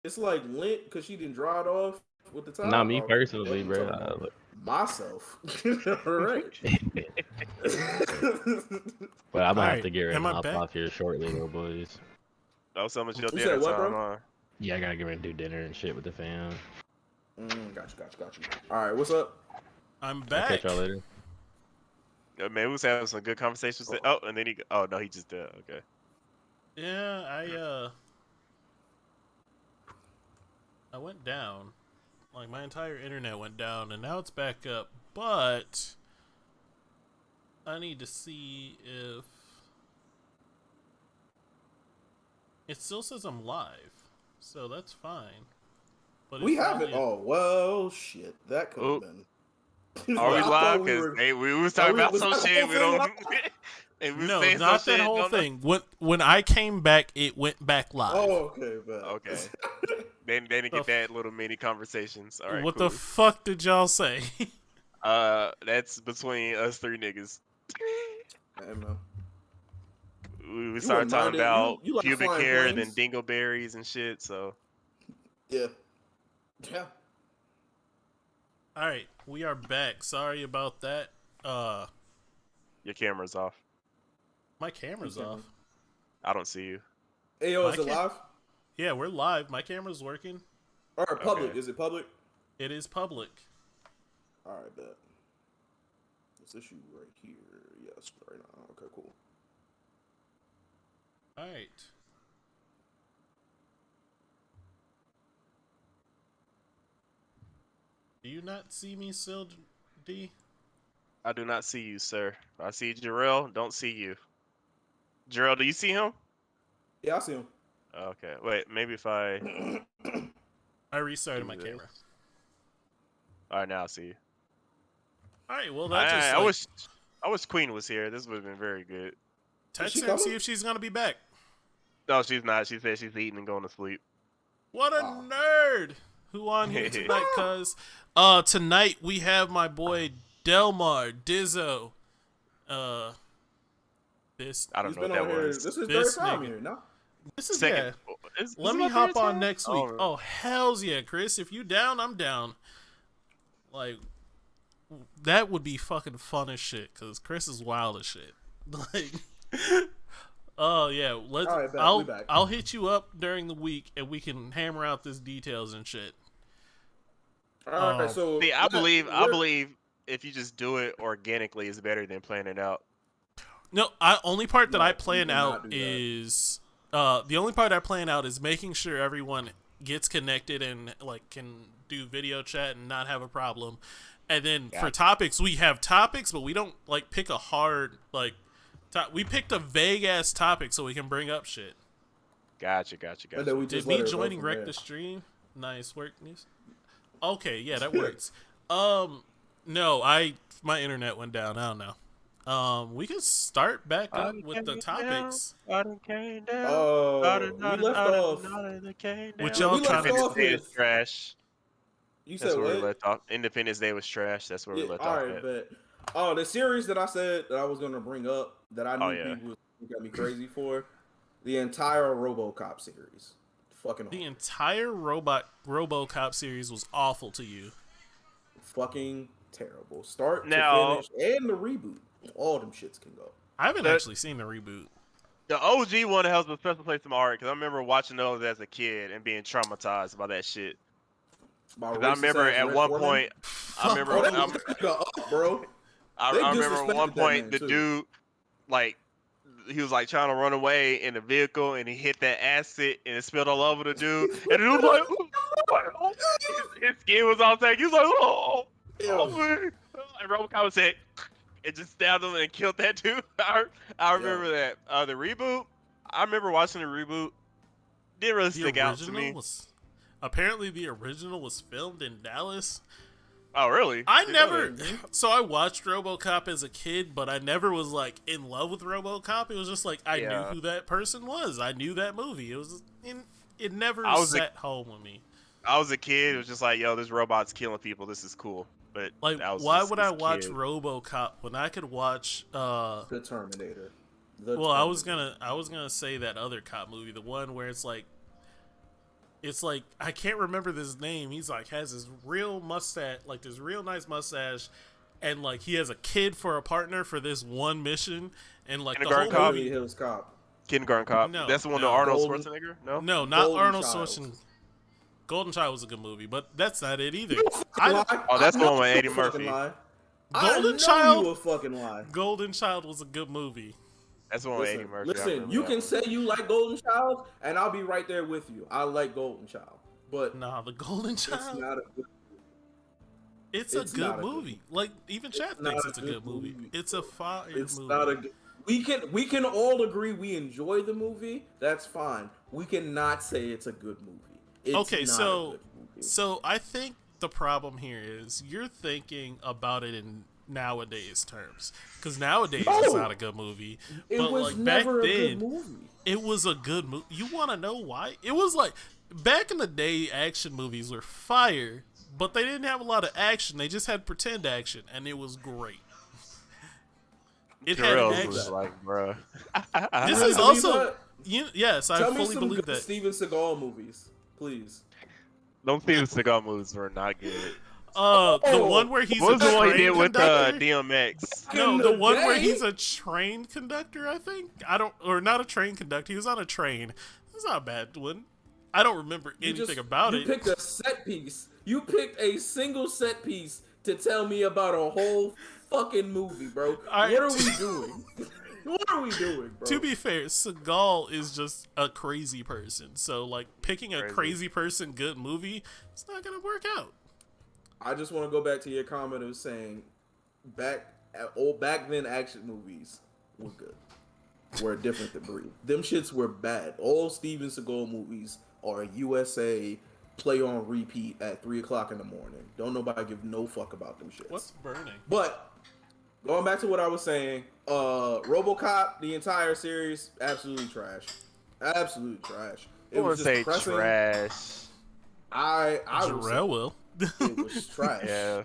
it's like lint because she didn't dry it off with the Not top. me Oh, personally, I'm bro. talking about myself. All right. But I'm All gonna have right, to get ready am and I hop back? off here shortly, though, boys. Oh, so much your You dinner said what, time, bro? huh? Yeah, I gotta get ready to do dinner and shit with the fam. Got you. All right, what's up? I'm I'll catch back. y'all later. Yeah, man, we was having some good conversations. Oh, and then he. Oh no, he just did. Okay. Yeah, I went down. Like my entire internet went down, and now it's back up. But I need to see if it still says I'm live, so that's fine. But We it's have it. really Oh well, shit. That could have Oh, been. are we I thought live? we Because were. we was talking about Was some that the shit. whole We thing don't. live? And we was no, saying not some that shit. whole Don't know. thing. When I came back, it went back live. Oh, okay, bet. Okay. They didn't get that little mini conversations. All right, What cool. the fuck did y'all say? That's between us three niggas. Hey, man. We You started wouldn't talking mind it. about You like pubic flying hair, then planes? dingleberries and shit. So Yeah. Yeah. All right, we are back. Sorry about that. your camera's off. My camera's off. I don't see you. Hey, yo, is My it live? Yeah, we're live. My camera's working. All right, public. Okay. Is it public? It is public. All right, bet. This issue right here. Yes, right now. Okay, cool. All right. Do you not see me still, D? I do not see you, sir. I see Jarrell. Don't see you. Jarrell, do you see him? Yeah, I see him. Okay. Wait, maybe if I. I restarted Do my this. camera. All right, now I see you. All right, well, that just I wish Queen was here. This would have been very good. text she her and coming? see if she's gonna be back. No, she's not. She said she's eating and going to sleep. What a Oh. nerd! Who on here tonight? Cause tonight we have my boy Delmar Dizzo. This I don't He's know what been that on here. was. This is his This third time nigga. here, no? this is Second. yeah. Is Let it me my hop third on time? next week. Oh hells yeah, Chris! If you down, I'm down. Like that would be fucking fun as shit. Cause Chris is wild as shit. Like, oh yeah. Let's. All right, bet. We back. I'll hit you up during the week and we can hammer out this details and shit. All right, so See, I believe if you just do it organically is better than planning it out. No, only part that No, I you plan cannot out do that. is the only part I plan out is making sure everyone gets connected and like can do video chat and not have a problem. And then for topics, we have topics, but we don't like pick a hard like. We picked a vague ass topic so we can bring up shit. Gotcha. And then we Did just let me her go joining from wreck there. the stream? Nice work, Niece. Okay, yeah, that works. No, my internet went down. I don't know. We can start back up with the topics. I done came down. Oh, we left off. Which Yeah, y'all we left trying to off Independence Day is with. trash. You That's said where we what? left off. Independence Day was trash. That's where we left all off right, at. but the series that I said that I was gonna bring up that I knew Oh, yeah. people got me crazy for, the entire RoboCop series, fucking The awful. entire RoboCop series was awful to you. Fucking terrible, start Now- to finish, and the reboot. All them shits can go. I haven't actually seen the reboot. The OG one has a special place in my heart because I remember watching those as a kid and being traumatized by that shit. By Because I remember racist-ass at Red one Foreman. point, I remember, Oh, that was kinda up, bro. I They remember at one disrespected that point man, the too. dude, like, he was like trying to run away in the vehicle and he hit that acid and it spilled all over the dude. And the dude was like, his skin was all tagged. He was like, oh, man. And RoboCop said, it just stabbed him and killed that dude. I remember that. The reboot, I remember watching the reboot. Didn't really stick out to me. Apparently the original was filmed in Dallas. Oh, really? So I watched RoboCop as a kid, but I never was like in love with RoboCop. It was just like I knew who that person was. I knew that movie. It never sat home with me. I was a kid. It was just like, yo, this robot's killing people. This is cool. But like, why would I watch RoboCop when I could watch The Terminator? I was gonna say that other cop movie, the one where it's like it's like I can't remember this name. He's like has this real mustache, like this real nice mustache, and like he has a kid for a partner for this one mission, and like the whole Kindergarten Cop? movie. Hills Cop. Kindergarten Cop. No, That's the one no. with Arnold Golden- Schwarzenegger. No. No, not Golden Arnold Child. Schwarzenegger. Golden Child was a good movie, but that's not it either. Oh, that's the one with Eddie Murphy. Golden Child? You a fucking lie. Golden Child was a good movie. That's the one with Eddie Murphy. I Listen, remember you that can one. say you like Golden Child, and I'll be right there with you. I like Golden Child, but Nah, the Golden it's Child. not a good. It's it's a not good a good movie. Like even Chad not thinks a it's a good good movie. movie. It's a fire It's movie. not a good. We can all agree we enjoy the movie. That's fine. We cannot say it's a good movie. It's Okay, not so- a good movie. So I think the problem here is you're thinking about it in nowadays terms, because nowadays it's No! not a good movie. It but was like back never a then, good movie. it was a good movie. You want to know why? It was like back in the day, action movies were fire, but they didn't have a lot of action. They just had pretend action, and it was great. It had Terrell's action. was like, bruh. This You is believe also that? yes, I Tell me fully some believe good that. Steven Seagal movies, please. Don't think the Seagal movies were not good. The Oh, one where he's What a was the one he train did with conductor? DMX? No, in the the one where day? he's a train conductor, I think. Or not a train conductor. He was on a train. It's not a bad one. I don't remember anything about you it. picked a set piece. You picked a single set piece to tell me about a whole fucking movie, bro. All What right. are we doing? What are we doing, bro? To be fair, Seagal is just a crazy person. So, like, picking a Crazy. crazy person good movie, it's not going to work out. I just want to go back to your comment of saying back then action movies were good. Were a different breed. Them shits were bad. All Steven Seagal movies are USA play on repeat at 3:00 in the morning. Don't nobody give no fuck about them shits. What's burning? But going back to what I was saying, RoboCop, the entire series, absolutely trash. Absolute trash. I want to say depressing. trash. I would say Jarrell will. it was trash. Yeah.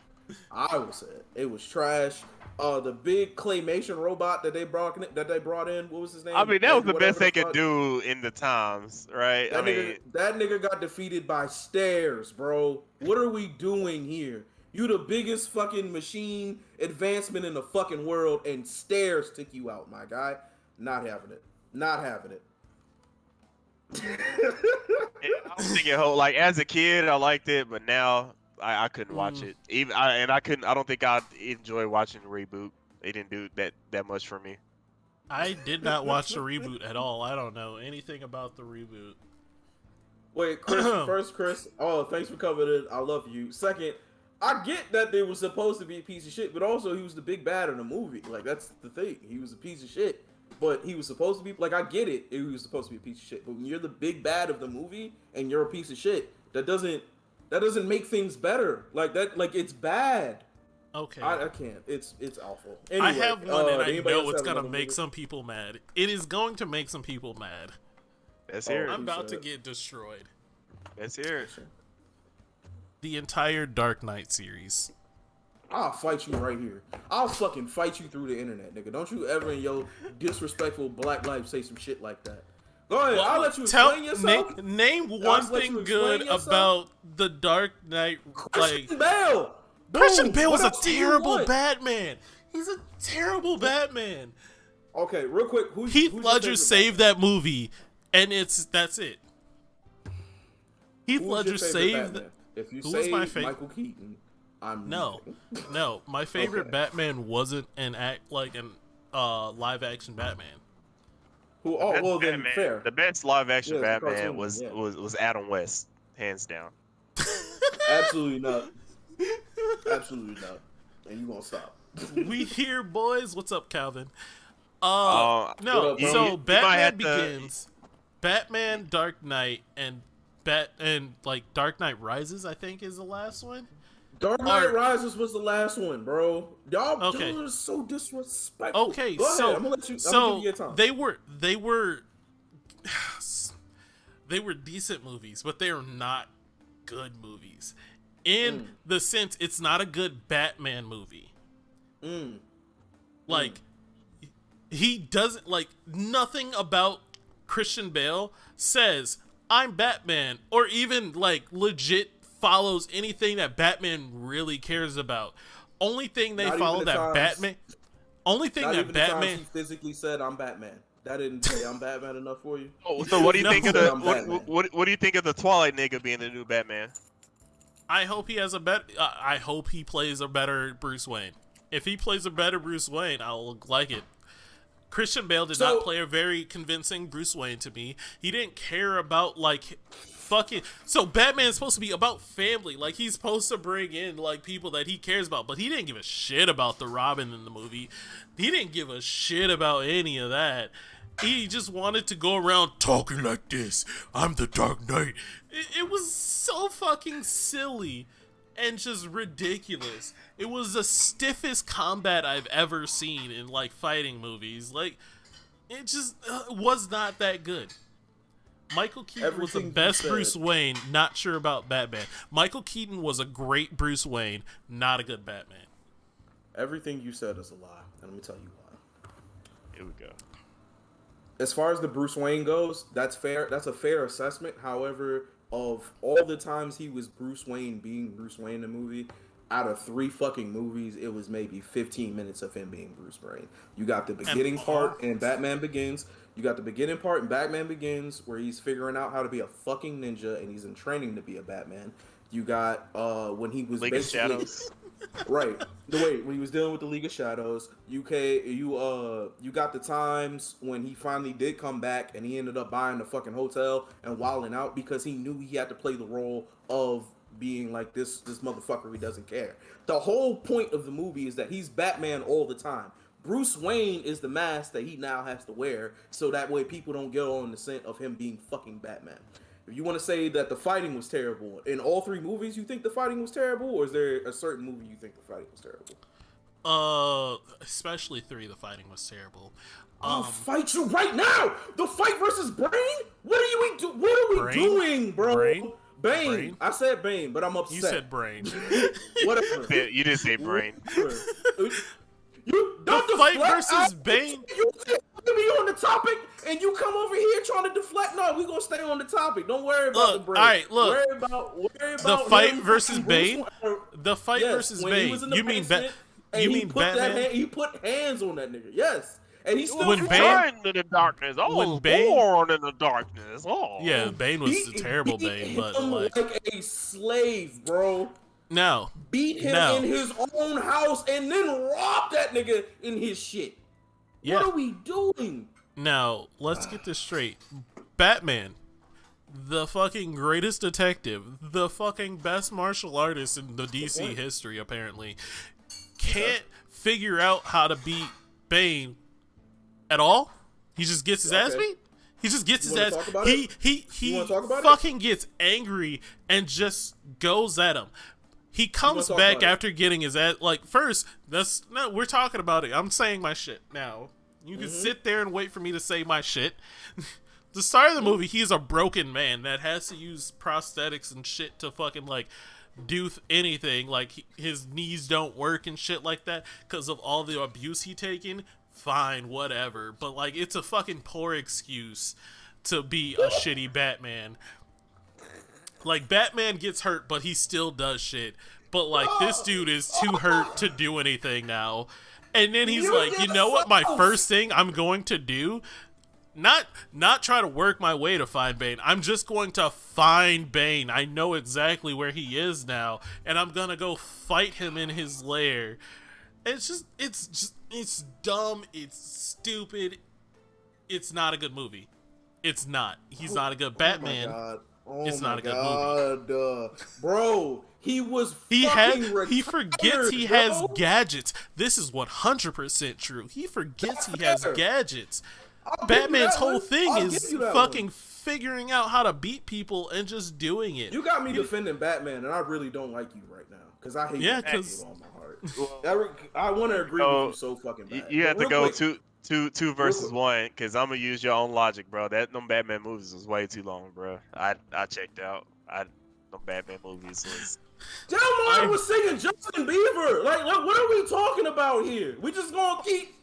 I would say it was trash. The big claymation robot that they brought in, what was his name? I mean, that was the Whatever best they could fuck. do in the times, right? That nigga got defeated by stairs, bro. What are we doing here? You the biggest fucking machine advancement in the fucking world, and stairs took you out, my guy. Not having it. Not having it. I don't think it hold, like as a kid I liked it, but now I couldn't watch it. I don't think I'd enjoy watching the reboot. They didn't do that much for me. I did not watch the reboot at all. I don't know anything about the reboot. Wait, Chris, first, Chris. Oh, thanks for coming in. I love you. Second, I get that they were supposed to be a piece of shit, but also he was the big bad in the movie. Like, that's the thing. He was a piece of shit, but he was supposed to be, like, I get it. He was supposed to be a piece of shit, but when you're the big bad of the movie and you're a piece of shit, that doesn't make things better. Like, that, like, it's bad. Okay. I can't. It's awful. Anyway, I have one, and I anybody know else it's have gonna another make movie? some people mad. It is going to make some people mad. Let's Oh, hear I'm it. about to said? get destroyed. Let's hear it. The entire Dark Knight series. I'll fight you right here. I'll fucking fight you through the internet, nigga. Don't you ever in your disrespectful black life say some shit like that. Go ahead. I'll let you explain yourself. Name I'll one let thing you good explain yourself. about the Dark Knight. Like Christian Bale. Christian Boom. Bale was What a else do you terrible want? Batman. He's a terrible Batman. Okay, real quick. Heath who's your Ledger favorite saved that movie, and that's it. Heath Who's Ledger your favorite saved. Batman? If you Who was say my favorite? Michael Keaton, I'm No, leaving. no. My favorite Okay. Batman wasn't an live action Batman. Who? Oh, Best well then, Batman- fair. The best live action Yeah, it's a Batman cartoon, was, yeah. was Adam West, hands down. Absolutely not. Absolutely not. And you gonna stop? We here, boys. What's up, Calvin? What No. up, bro? So You might Batman have to- Begins, Batman Dark Knight, and Dark Knight Rises. I think is the last one. Dark Knight Or- Rises was the last one, bro. Y'all Okay. are so disrespectful. Okay, Go ahead. so I'm gonna let you. I'm gonna so give you your time. they were decent movies, but they are not good movies. In the sense, it's not a good Batman movie. Like he doesn't like nothing about Christian Bale says I'm Batman, or even like legit follows anything that Batman really cares about. Only thing they follow that Batman. Only thing that Batman. He physically said, "I'm Batman." That didn't say I'm Batman enough for you. Oh, so what do you think of the Batman. what do you think of the Twilight nigga being the new Batman? I hope he has a better. I hope he plays a better Bruce Wayne. If he plays a better Bruce Wayne, I'll like it. Christian Bale did not play a very convincing Bruce Wayne to me. He didn't care about like fucking. So Batman's supposed to be about family. Like he's supposed to bring in like people that he cares about, but he didn't give a shit about the Robin in the movie. He didn't give a shit about any of that. He just wanted to go around talking like this. I'm the Dark Knight. It was so fucking silly and just ridiculous. It was the stiffest combat I've ever seen in like fighting movies. Like it just was not that good. Michael Keaton was the best Bruce Wayne. Not sure about Batman. Michael Keaton was a great Bruce Wayne. Not a good Batman. Everything you said is a lie, and let me tell you why. Here we go. As far as the Bruce Wayne goes, that's fair. That's a fair assessment. However, of all the times he was Bruce Wayne being Bruce Wayne in the movie, out of 3 fucking movies, it was maybe 15 minutes of him being Bruce Wayne. You got the beginning part in Batman Begins. You got the beginning part in Batman Begins where he's figuring out how to be a fucking ninja and he's in training to be a Batman. You got when he was League of Shadows. Right. When he was dealing with the League of Shadows, you got the times when he finally did come back and he ended up buying the fucking hotel and wilding out because he knew he had to play the role of being like this motherfucker who doesn't care. The whole point of the movie is that he's Batman all the time. Bruce Wayne is the mask that he now has to wear so that way people don't get on the scent of him being fucking Batman. If you want to say that the fighting was terrible, in all 3 movies you think the fighting was terrible, or is there a certain movie you think the fighting was terrible? Especially 3, the fighting was terrible. I'll fight you right now! The fight versus Brain? What are we doing, bro? Bane? Brain. I said Bane, but I'm upset. You said Brain. Whatever. You didn't say Brain. You the fight versus Bane. You be on the topic, and you come over here trying to deflect. No, we gonna stay on the topic. Don't worry about the break. All right, look. Worry about the fight versus Bane. The fight versus Bane. You mean Batman? He put hands on that nigga. Yes. And he's still born in the darkness. I was born in the darkness. Oh. Yeah, Bane was a terrible Bane, but like a slave, bro. No. Beat him in his own house and then rob that nigga in his shit. Yeah. What are we doing? Now, let's get this straight. Batman, the fucking greatest detective, the fucking best martial artist in the DC history, apparently, can't figure out how to beat Bane at all. He just gets his ass beat. He just gets his ass. He fucking gets angry and just goes at him. He comes back after getting his ass. Like, first, we're talking about it. I'm saying my shit now. You can sit there and wait for me to say my shit. The start of the movie, he's a broken man that has to use prosthetics and shit to fucking, like, do anything. Like, his knees don't work and shit like that because of all the abuse he taken. Fine, whatever. But, like, it's a fucking poor excuse to be a shitty Batman. Like, Batman gets hurt, but he still does shit. But, like, this dude is too hurt to do anything now. And then he's like, you know what my first thing I'm going to do? Not try to work my way to find Bane. I'm just going to find Bane. I know exactly where he is now. And I'm going to go fight him in his lair. It's dumb. It's stupid. It's not a good movie. It's not. He's not a good Batman. It's not a good movie. Bro, he forgets he has gadgets. This is 100% true. He forgets he has gadgets. Batman's whole thing is fucking figuring out how to beat people and just doing it. You got me defending Batman, and I really don't like you right now because I hate you with all my heart. I want to agree with you so fucking bad. You have to go two versus one, because I'm gonna use your own logic, bro. Them Batman movies was way too long, bro. I checked out. Them Batman movies was. Delmar was singing Justin Bieber. Like, what are we talking about here? We just gonna keep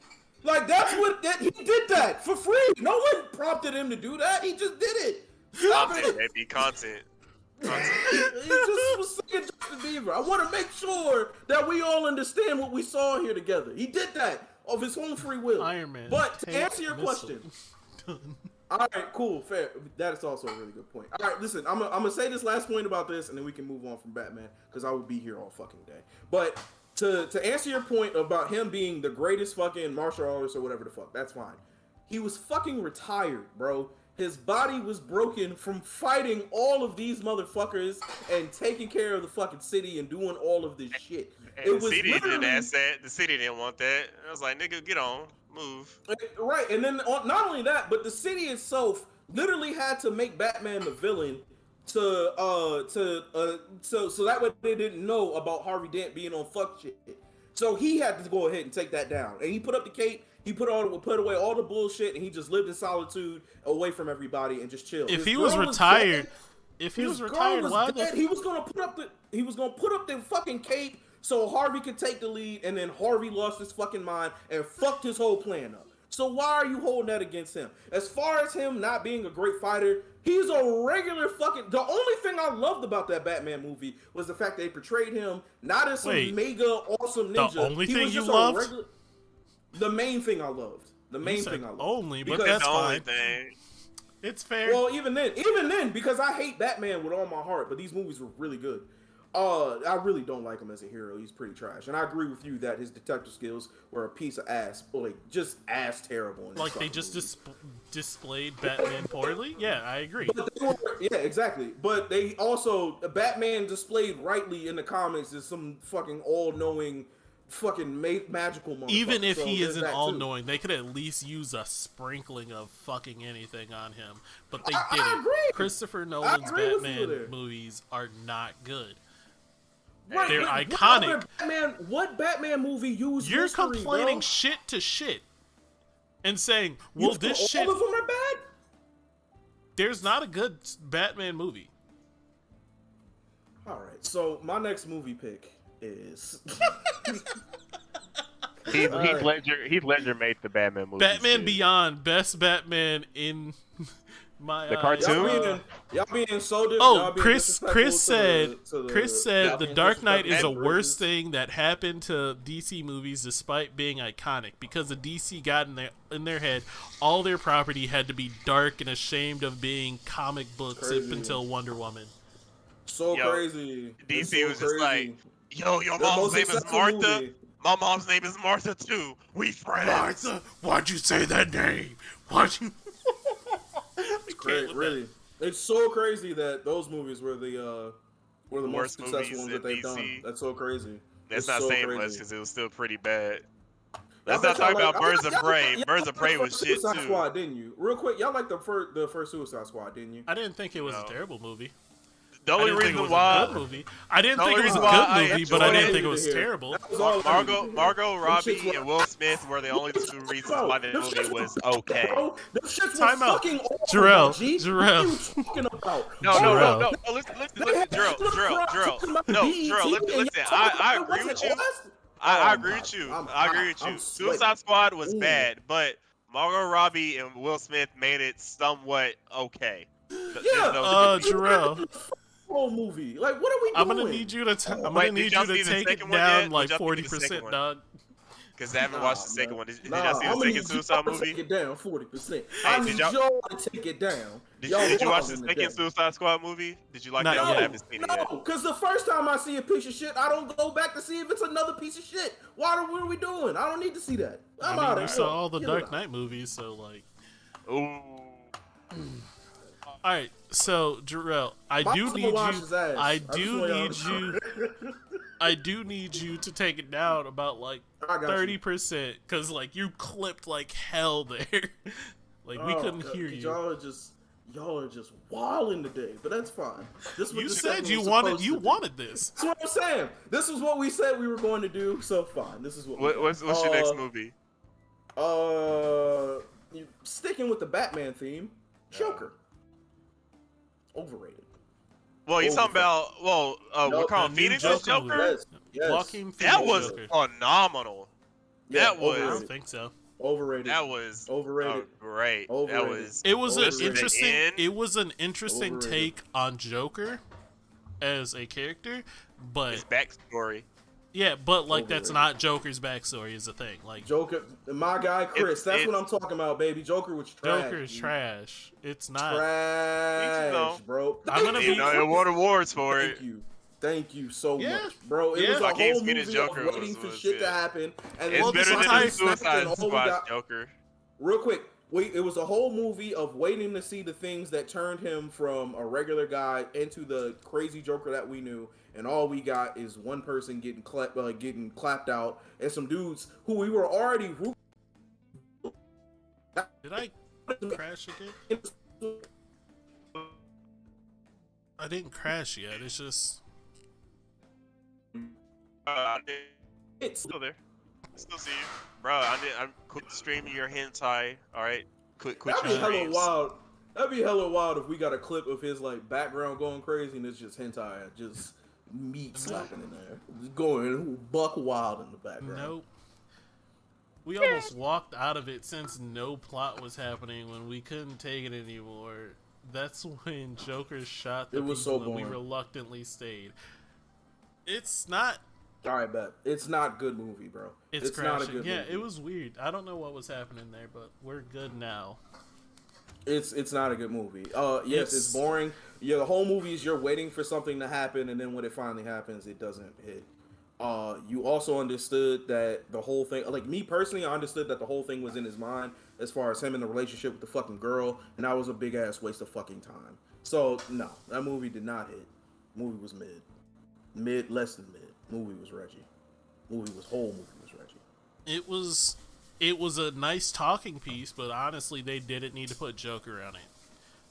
he did that for free. No one prompted him to do that. He just did it. Stop Stop content, it. baby. Content. Content. He just was saying Justin Bieber. I want to make sure that we all understand what we saw here together. He did that of his own free will. Iron Man. But to answer your question, Done. all right, cool, fair. That is also a really good point. All right, listen, I'm gonna say this last point about this, and then we can move on from Batman because I would be here all fucking day. But to answer your point about him being the greatest fucking martial artist or whatever the fuck, that's fine. He was fucking retired, bro. His body was broken from fighting all of these motherfuckers and taking care of the fucking city and doing all of this shit. And the city didn't ask that. The city didn't want that. I was like, nigga, get on, move. Right, and then not only that, but the city itself literally had to make Batman the villain so that way they didn't know about Harvey Dent being on fuck shit. So he had to go ahead and take that down, and he put up the cape. He put away all the bullshit, and he just lived in solitude, away from everybody, and just chilled. If he was retired, why dead. He was gonna put up the fucking cape so Harvey could take the lead, and then Harvey lost his fucking mind and fucked his whole plan up. So why are you holding that against him? As far as him not being a great fighter, he's a regular fucking... The only thing I loved about that Batman movie was the fact they portrayed him not as some mega awesome ninja. The only thing you loved? loved? The main thing I loved. The main thing I loved. Only, but Because that's the only fine. thing. It's fair. Well, even then, because I hate Batman with all my heart, but these movies were really good. I really don't like him as a hero. He's pretty trash, and I agree with you that his detective skills were a piece of ass, like just ass terrible. Like they just displayed Batman poorly. Yeah, I agree. But they were, yeah, exactly. But they also Batman displayed rightly in the comics as some fucking all-knowing, fucking magical motherfucker. Even if so he there's isn't that, too. all-knowing, they could at least use a sprinkling of fucking anything on him. But they didn't. I agree. Christopher Nolan's agree with you there. Batman movies are not good. Right, They're but iconic. What Batman movie used You're history, complaining bro? shit to shit and saying, well, this shit... All of them are bad? There's not a good Batman movie. All right, so my next movie pick is... Heath Ledger made the Batman movie. Batman Beyond, best Batman in my The cartoon? Y'all being so different. Oh, Chris said The Dark Knight is the Batman worst thing that happened to DC movies despite being iconic because the DC got in their head all their property had to be dark and ashamed of being comic books up until Wonder Woman. Crazy. DC was just like, yo, your mom's name is Martha. My mom's name is Martha too. We friends. Martha, why'd you say that name? Why'd you? It's great, really. It's so crazy that those movies were the most Worst successful movies ones in that they've DC. done. That's so crazy. That's It's not so saying crazy. much because it was still pretty bad. I Let's bet not talk y'all about Birds of Prey. Birds of Prey was shit Suicide too. Squad, didn't you? Real quick, y'all like the first Suicide Squad, didn't you? I didn't think it was No. a terrible movie. The I only didn't think it reason was a why good movie. I didn't The think it only was a reason why I good movie, but I enjoyed didn't it think it was here. terrible. That was all I needed to hear. Margot Robbie shits and Will Smith were the only two reasons Bro, why the them movie shits was were- okay. Bro, them shits were Time out. fucking awful, Jarrell, G. Jarrell. What are you talking about? No, Jarrell. listen, They had Drill. talking about No, BET, Drill, and listen. y'all I talking agree about with you. us? I Oh agree my- with you. I'm I agree with hot. you. I'm sweating. Suicide Squad was Ooh. bad, but Margot Robbie and Will Smith made it somewhat okay. Yeah, Jarrell, whole movie. Like, what are we doing? I'm gonna need you to I'm gonna Wait, need did you y'all to see the take second it one down yet? like Did y'all see the 40%, second one? dog. Because I haven't watched the second one. Did y'all see the I'm gonna second need Suicide y'all to movie? Take it down 40%. Hey, I did need y'all- y'all to take it down. Did Y'all you watch the wildin' second today. Suicide Squad movie? Did you like Not that one? yet. I haven't seen it yet. No, because the first time I see a piece of shit, I don't go back to see if it's another piece of shit. What are we doing? I don't need to see that. I I'm out mean, of you here. saw all the Get it Dark out. Knight movies, so like. Ooh. All right, so Jarrell, I My do husband need watched you. his ass. I just do want y'all need to you. know. I do need you to take it down about like I got you. 30%, because like you clipped like hell there. Like we Oh, couldn't God, hear you. Y'all are just wilding today, but that's fine. This is what You this said segment you was wanted supposed you to do. wanted this. That's what I'm saying. This is what we said we were going to do, so fine. This is what. What's your next movie? Sticking with the Batman theme, Joker. Overrated. Well, you're talking about we're calling the new Phoenix Joker Joker. movie. Yes. Joaquin That Phoenix was Joker. phenomenal. Yeah, That was- I overrated. don't think so. Overrated. That was Overrated. great. Overrated. That was. It was an Overrated. interesting. End? It was an interesting Overrated. take on Joker as a character, but His backstory. yeah, but like that's Overrated. not Joker's backstory is the thing. Like Joker, my guy Chris. That's what I'm it's- talking about, baby. Joker was trash. Joker is dude. trash. It's not. Trash, bro. I'm gonna You be- know, it won awards for it. Thank you. Thank you so Yeah. much, bro. It Yeah. was a Joaquin whole Phoenix movie Joker of waiting was for shit it. to happen, and It's Well, better than sometimes- the Suicide all we Squad got- Joker. Real quick, it was a whole movie of waiting to see the things that turned him from a regular guy into the crazy Joker that we knew, and all we got is one person getting clapped out, and some dudes who we were already rooting. Did I crash again? I didn't crash yet. It's just It's Still there. Still see you, bro. I'm quit streaming your hentai. All right, quit that'd be your hella streams. wild. That'd be hella wild if we got a clip of his like background going crazy and it's just hentai, just meat slapping in there, just going buck wild in the background. nope. We almost walked out of it since no plot was happening when we couldn't take it anymore. That's when Joker shot the It was people so and we boring. reluctantly stayed. It's not. All right, bet it's not good movie, bro. It's not a crashing. good Yeah, movie. it was weird. I don't know what was happening there, but we're good now. It's not a good movie. Yes, it's boring. Yeah, the whole movie is you're waiting for something to happen, and then when it finally happens, it doesn't hit. You also understood that the whole thing, like me personally, I understood that the whole thing was in his mind as far as him in the relationship with the fucking girl, and that was a big ass waste of fucking time. So no, that movie did not hit. Movie was mid, less than mid. Movie was Reggie. Movie was Reggie. It was a nice talking piece, but honestly, they didn't need to put Joker on it.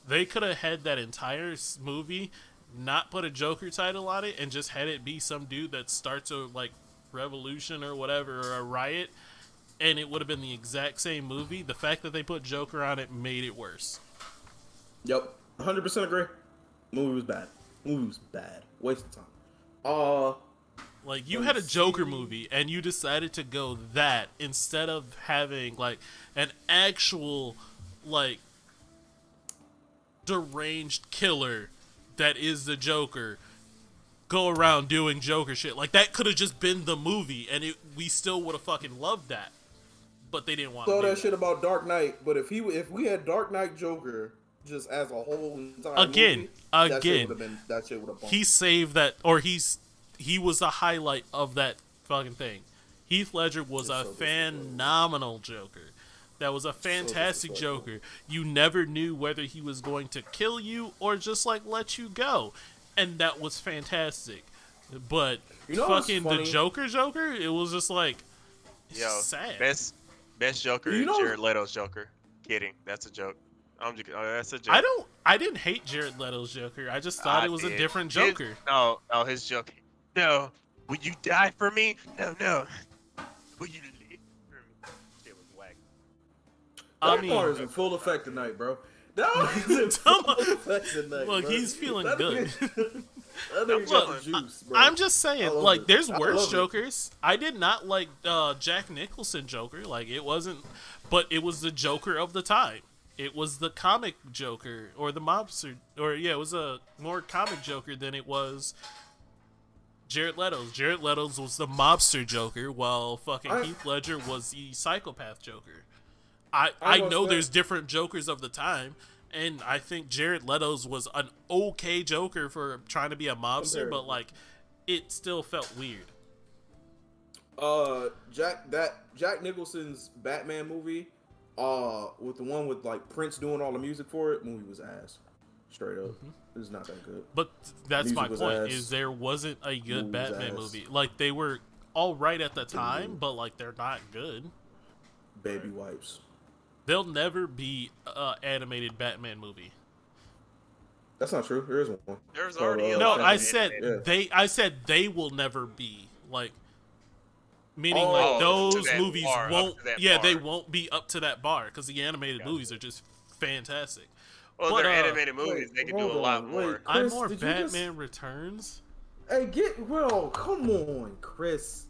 They could have had that entire movie, not put a Joker title on it, and just had it be some dude that starts a like revolution or whatever, or a riot, and it would have been the exact same movie. The fact that they put Joker on it made it worse. Yep, 100% agree. Movie was bad. Waste of time. Like, you had a Joker movie, and you decided to go that instead of having, like, an actual, like, deranged killer that is the Joker go around doing Joker shit. Like, that could have just been the movie, and we still would have fucking loved that. But they didn't want to Throw do that shit about Dark Knight, but if we had Dark Knight Joker just as a whole entire movie, that shit would have bumped. He saved that, or he was the highlight of that fucking thing. Heath Ledger was a phenomenal Joker. That was a fantastic Joker. You never knew whether he was going to kill you or just like let you go, and that was fantastic. But fucking the Joker, it was just like sad. Best Joker is Jared Leto's Joker. Kidding, that's a joke. That's a joke. I didn't hate Jared Leto's Joker. I just thought it was a different Joker. His Joker. No, will you die for me? No. Will you live for me? It was whack. That part is in full effect tonight, bro. That was in full effect tonight. Look, bro. he's feeling good. That nigga got the juice, bro. I'm just saying, like, there's worse it. Jokers. I did not like Jack Nicholson Joker. Like, it wasn't, but it was the Joker of the time. It was the comic Joker, or the mobster, it was a more comic Joker than it was Jared Leto's. Jared Leto's was the mobster Joker, while fucking Heath Ledger was the psychopath Joker. I know there's different Jokers of the time, and I think Jared Leto's was an okay Joker for trying to be a mobster, but like, it still felt weird. Jack Nicholson's Batman movie, with the one with like Prince doing all the music for it, movie was ass. Straight up, it's not that good. But that's my point: ass. is there wasn't a good Movie was Batman ass. movie. Like, they were all right at the time, but like, they're not good. Baby wipes. There'll never be an animated Batman movie. That's not true. There is one. There's already No, I animated. said I said they will never be, like, meaning like those movies won't. Yeah, they won't be up to that bar because the animated movies are just fantastic. Well, But, they're animated movies. They can do a lot more. I'm more Batman Returns. Hey, come on, Chris.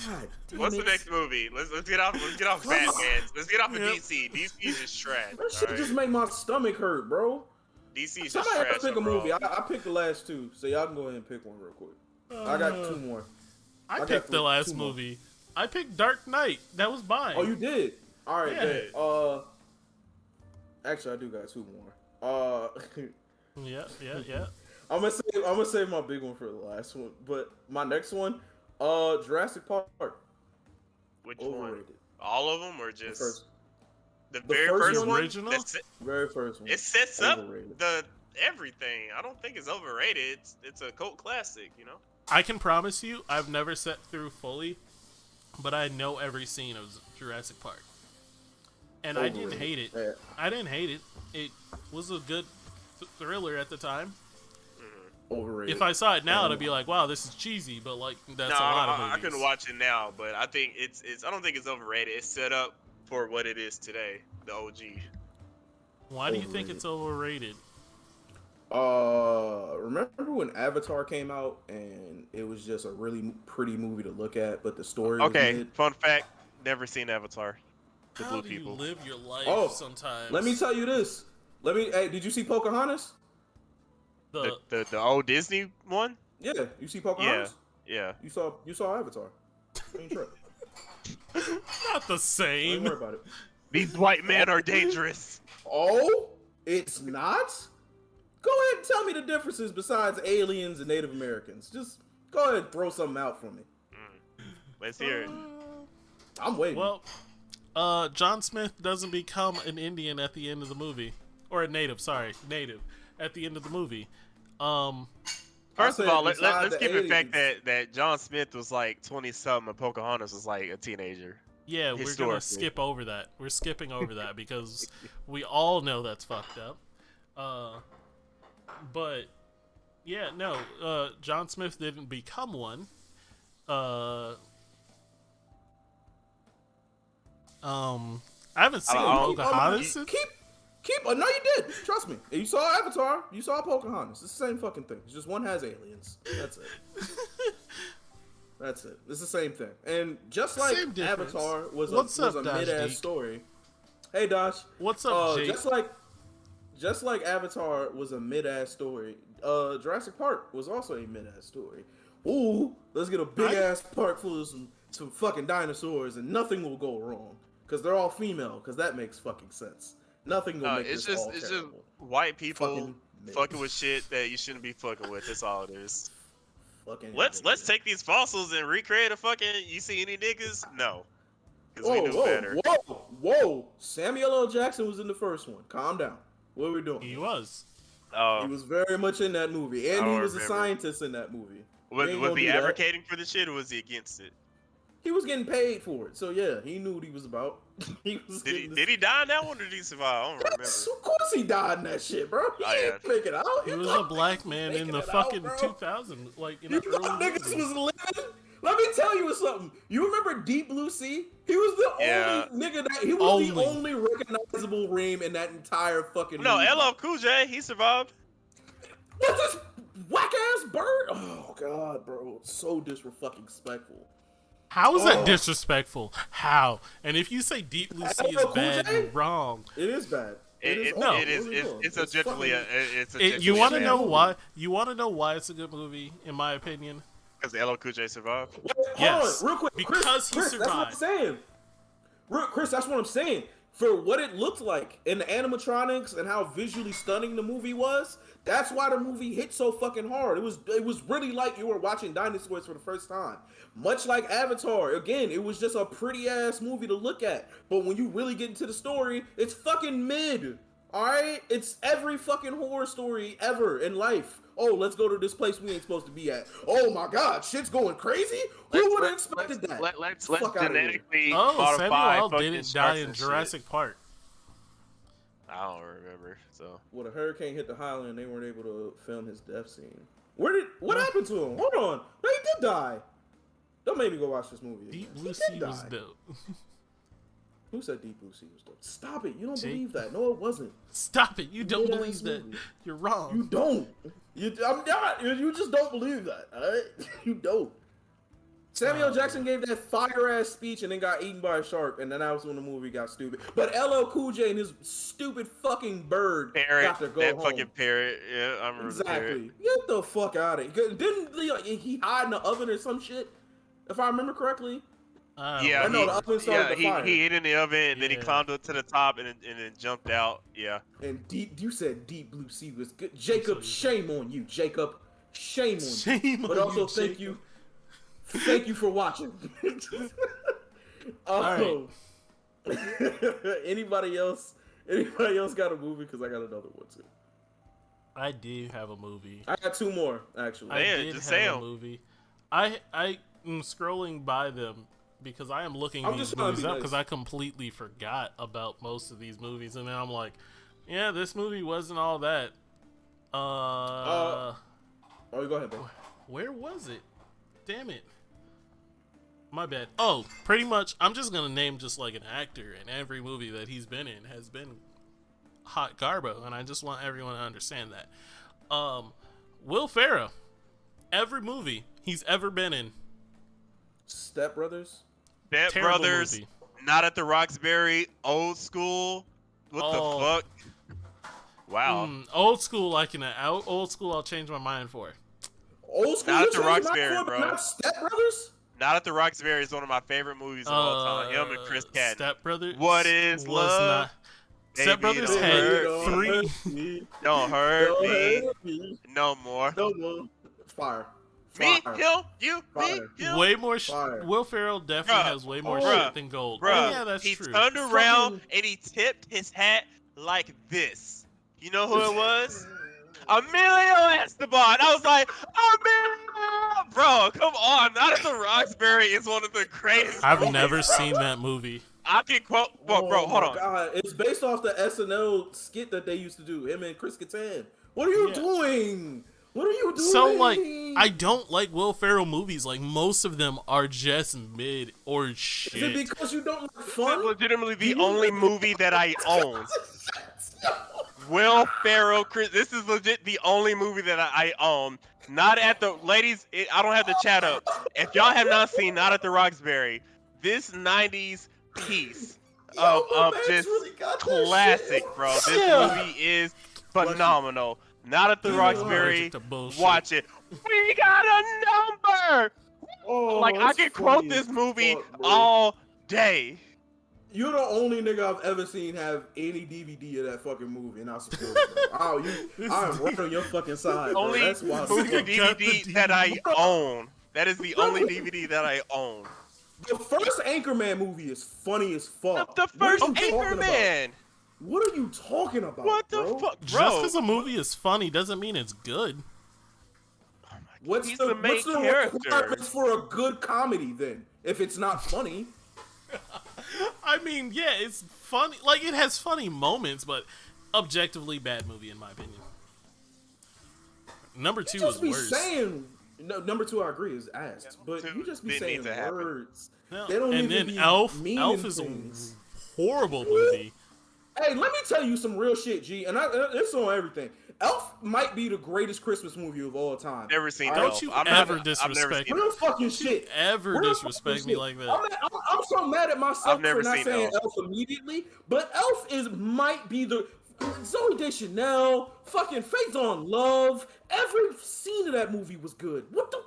God damn What's it. the next movie? Let's get off Batman. Let's get off of DC. DC is just trash. That shit just make my stomach hurt, bro. DC is just Somebody trash. else pick a overall. movie. I picked the last two, so y'all can go ahead and pick one real quick. I got two more. I got picked the two last more. movie. I picked Dark Knight. That was mine. Oh, you did? All right, Yeah. bet. Actually, I do got two more. Yeah. I'm gonna save my big one for the last one, but my next one, Jurassic Park. Which Overrated. one? All of them, or just the the very first first one? one? Original? Very first one. It sets up Overrated. the everything. I don't think it's overrated. It's a cult classic, you know. I can promise you, I've never sat through fully, but I know every scene of Jurassic Park. And I didn't hate it. Yeah. I didn't hate it. It was a good thriller at the time. Overrated. If I saw it now, I'd be like, wow, this is cheesy, but like, that's No, a lot of I movies. couldn't watch it now, but I think it's. I don't think it's overrated. It's set up for what it is today. The OG. Why do you think it's overrated? Remember when Avatar came out and it was just a really pretty movie to look at, but the story was Okay, mid? fun fact: never seen Avatar. The How Blue do People. you live your life Oh, sometimes? Let me tell you this. Hey, did you see Pocahontas? The old Disney one? Yeah, you see Pocahontas? Yeah. You saw Avatar. Ain't true. Not the Don't same. worry about it. These white men are dangerous. Oh, it's not? Go ahead and tell me the differences besides aliens and Native Americans. Just go ahead and throw something out for me. Let's hear it. I'm waiting. Well, John Smith doesn't become an Indian at the end of the movie, or a native. Sorry, native at the end of the movie. First of all, let's besides keep the it fact aliens. that John Smith was like 20-something and Pocahontas was like a teenager. Yeah, we're gonna Historically. skip over that. We're skipping over that because we all know that's fucked up. But yeah, no, John Smith didn't become one. I haven't seen Pocahontas. No, you did. Trust me. You saw Avatar. You saw Pocahontas. It's the same fucking thing. It's just one has aliens. That's it. That's it. It's the same thing. And just like Same difference. Avatar was What's a up, Dash mid-ass Deke? story. Hey, Dosh. What's up, Jake? Just like Avatar was a mid-ass story, Jurassic Park was also a mid-ass story. Ooh, let's get a big-ass park full of some fucking dinosaurs and nothing will go wrong. Because they're all female, because that makes fucking sense. Nothing will make It's this just all it's just terrible. white people Fucking fucking with shit that you shouldn't be fucking with. That's all it is. Fucking Let's take these fossils and recreate a fucking. You see any niggas? No, because Whoa, we knew better. whoa! Samuel L. Jackson was in the first one. Calm down. What are we doing? He was. He was very much in that movie, and I he don't was a remember. scientist in that movie. Was ain't he gonna do that. advocating for the shit or was he against it? He was getting paid for it, so yeah, he knew what he was about. He was Did he die in that one or did he survive? I don't remember. Of course he died in that shit, bro. He ain't make it out. He was a black man in the Making it fucking out, bro. 2000, like in You the thought early niggas 90s. was living? Let me tell you something. You remember Deep Blue Sea? He was the Yeah. only nigga that he was the Only. only recognizable Reem in that entire fucking No, movie. LL Cool J, he survived. What's this whack ass bird? Oh god, bro, it's so disrespectful. How is that disrespectful? How? And if you say Deep Blue Sea is Cool bad, J? you're wrong. It is bad. No. It's objectively it's You want to bad know movie. why? You want to know why it's a good movie, in my opinion? because LL Cool J survived. Wait, Yes, hold on, real quick. because he Chris, that's what I'm survived. saying. Chris, that's what I'm saying. For what it looked like in the animatronics and how visually stunning the movie was, that's why the movie hit so fucking hard. It was really like you were watching dinosaurs for the first time. Much like Avatar, again, it was just a pretty ass movie to look at. But when you really get into the story, it's fucking mid. Alright? It's every fucking horror story ever in life. Oh, let's go to this place we ain't supposed to be at. Oh my god, shit's going crazy? Who would have expected that? Let's Fuck outta here. genetically Oh, modify Samuel L. fucking didn't die sharks in and shit. Jurassic Park. I don't remember. So When a hurricane hit the Highland, they weren't able to film his death scene. What happened to him? Hold on. No, he did die. Don't make me go watch this movie. Deep again. Blue He Sea did was die. dope. Who said Deep Blue Sea was dope? Stop it. You don't Jake. believe that. No, it wasn't. Stop it! You don't Mid-ass believe that. movie. You're wrong. You don't. I'm not. You just don't believe that. All right? You don't. Samuel Jackson gave that fire-ass speech and then got eaten by a shark, and then that was when the movie got stupid. But LL Cool J and his stupid fucking bird got to go home. Fucking parrot. Yeah, I remember the parrot. Exactly. Get the fuck out of here. Didn't he hide in the oven or some shit? If I remember correctly. Yeah, the oven started to fire. He ate in the oven, and then he climbed up to the top and then jumped out. Yeah. And you said Deep Blue Sea was good. Jacob, shame on you, Jacob. Shame on you. But also thank you. Thank you for watching. Right. Anybody else? Anybody else got a movie? Because I got another one too. I do have a movie. I got two more actually. I did have a movie. I am scrolling by them because I am looking these movies up because I completely forgot about most of these movies, and then I'm like, yeah, this movie wasn't all that. Oh, go ahead, man. Where was it? Damn it. My bad. Oh, pretty much, I'm just gonna name just like an actor, and every movie that he's been in has been hot garbo, and I just want everyone to understand that. Will Ferrell, every movie he's ever been in. Step Brothers. Step Brothers. Movie. Not at the Roxbury. Old School. What the fuck? Wow. Old School, old school. I'll change my mind for. Old School. Not at the Roxbury, bro. Not Step Brothers. Not at the Roxbury is one of my favorite movies of all time. Him and Chris Catton. Step Brothers. What is love? Step Brothers had three. Don't hurt me. No more. No more. Fire. Me, him, you, me, him. Way more Will Ferrell definitely has way more shit than gold. Bruh, yeah, that's he true. turned around and he tipped his hat like this. You know who it was? Emilio Esteban. I was like, Emilio! Bro, come on. Not at the Roxbury is one of the greatest I've movies, never bro. seen that movie. I can quote, bro, hold on. God. It's based off the SNL skit that they used to do, him and Chris Kattan. What are you doing? What are you doing? So, like, I don't like Will Ferrell movies. Like, most of them are just mid or shit. Is it because you don't like fun? It's legitimately the only movie that I own. Will Ferrell, this is legit the only movie that I own. Not at the, ladies, I don't have the chat up. If y'all have not seen Not at the Roxbury, this 90s piece of just really classic, bro. This movie is phenomenal. Not at the Roxbury, watch it. We got a number! Like, I can quote this movie all day. You're the only nigga I've ever seen have any DVD of that fucking movie, and I support it, bro. I'm right on your fucking side, bro. Only That's why movie DVD that I own. That is the only DVD that I own. The first Anchorman movie is funny as fuck. The first Anchorman! What are you talking about? What the fuck, bro? Just because a movie is funny doesn't mean it's good. What's the main requirements for a good comedy then? If it's not funny. I mean, yeah, it's funny. Like, it has funny moments, but objectively bad movie in my opinion. Number two is worse. Number two, I agree, is ass. But you just be saying words. No. They don't and even then be Elf meaning is things. a horrible movie. Hey, let me tell you some real shit, G. And it's on everything. Elf might be the greatest Christmas movie of all time. Never seen Elf. Don't you ever disrespect me. Real fucking shit. Ever disrespect me like that. I'm so mad at myself for not saying Elf immediately. But Elf might be the Zooey Deschanel, fucking Faith on Love. Every scene of that movie was good. What the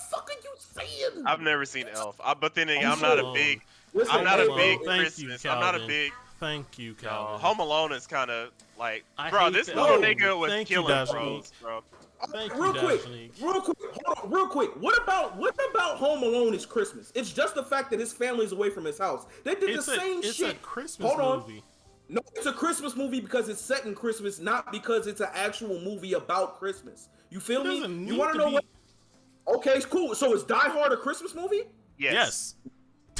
fuck are you saying? I've never seen Elf. But then again, I'm not a big Christmas. I'm not a big. Thank you, Calvin. Home Alone is kind of like, bro, this little nigga was killing bros, bro. Real quick. What about Home Alone is Christmas? It's just the fact that his family's away from his house. They did the same shit. It's a Christmas movie. No, it's a Christmas movie because it's set in Christmas, not because it's an actual movie about Christmas. You feel me? You want to know what? Okay, it's cool. So is Die Hard a Christmas movie? Yes.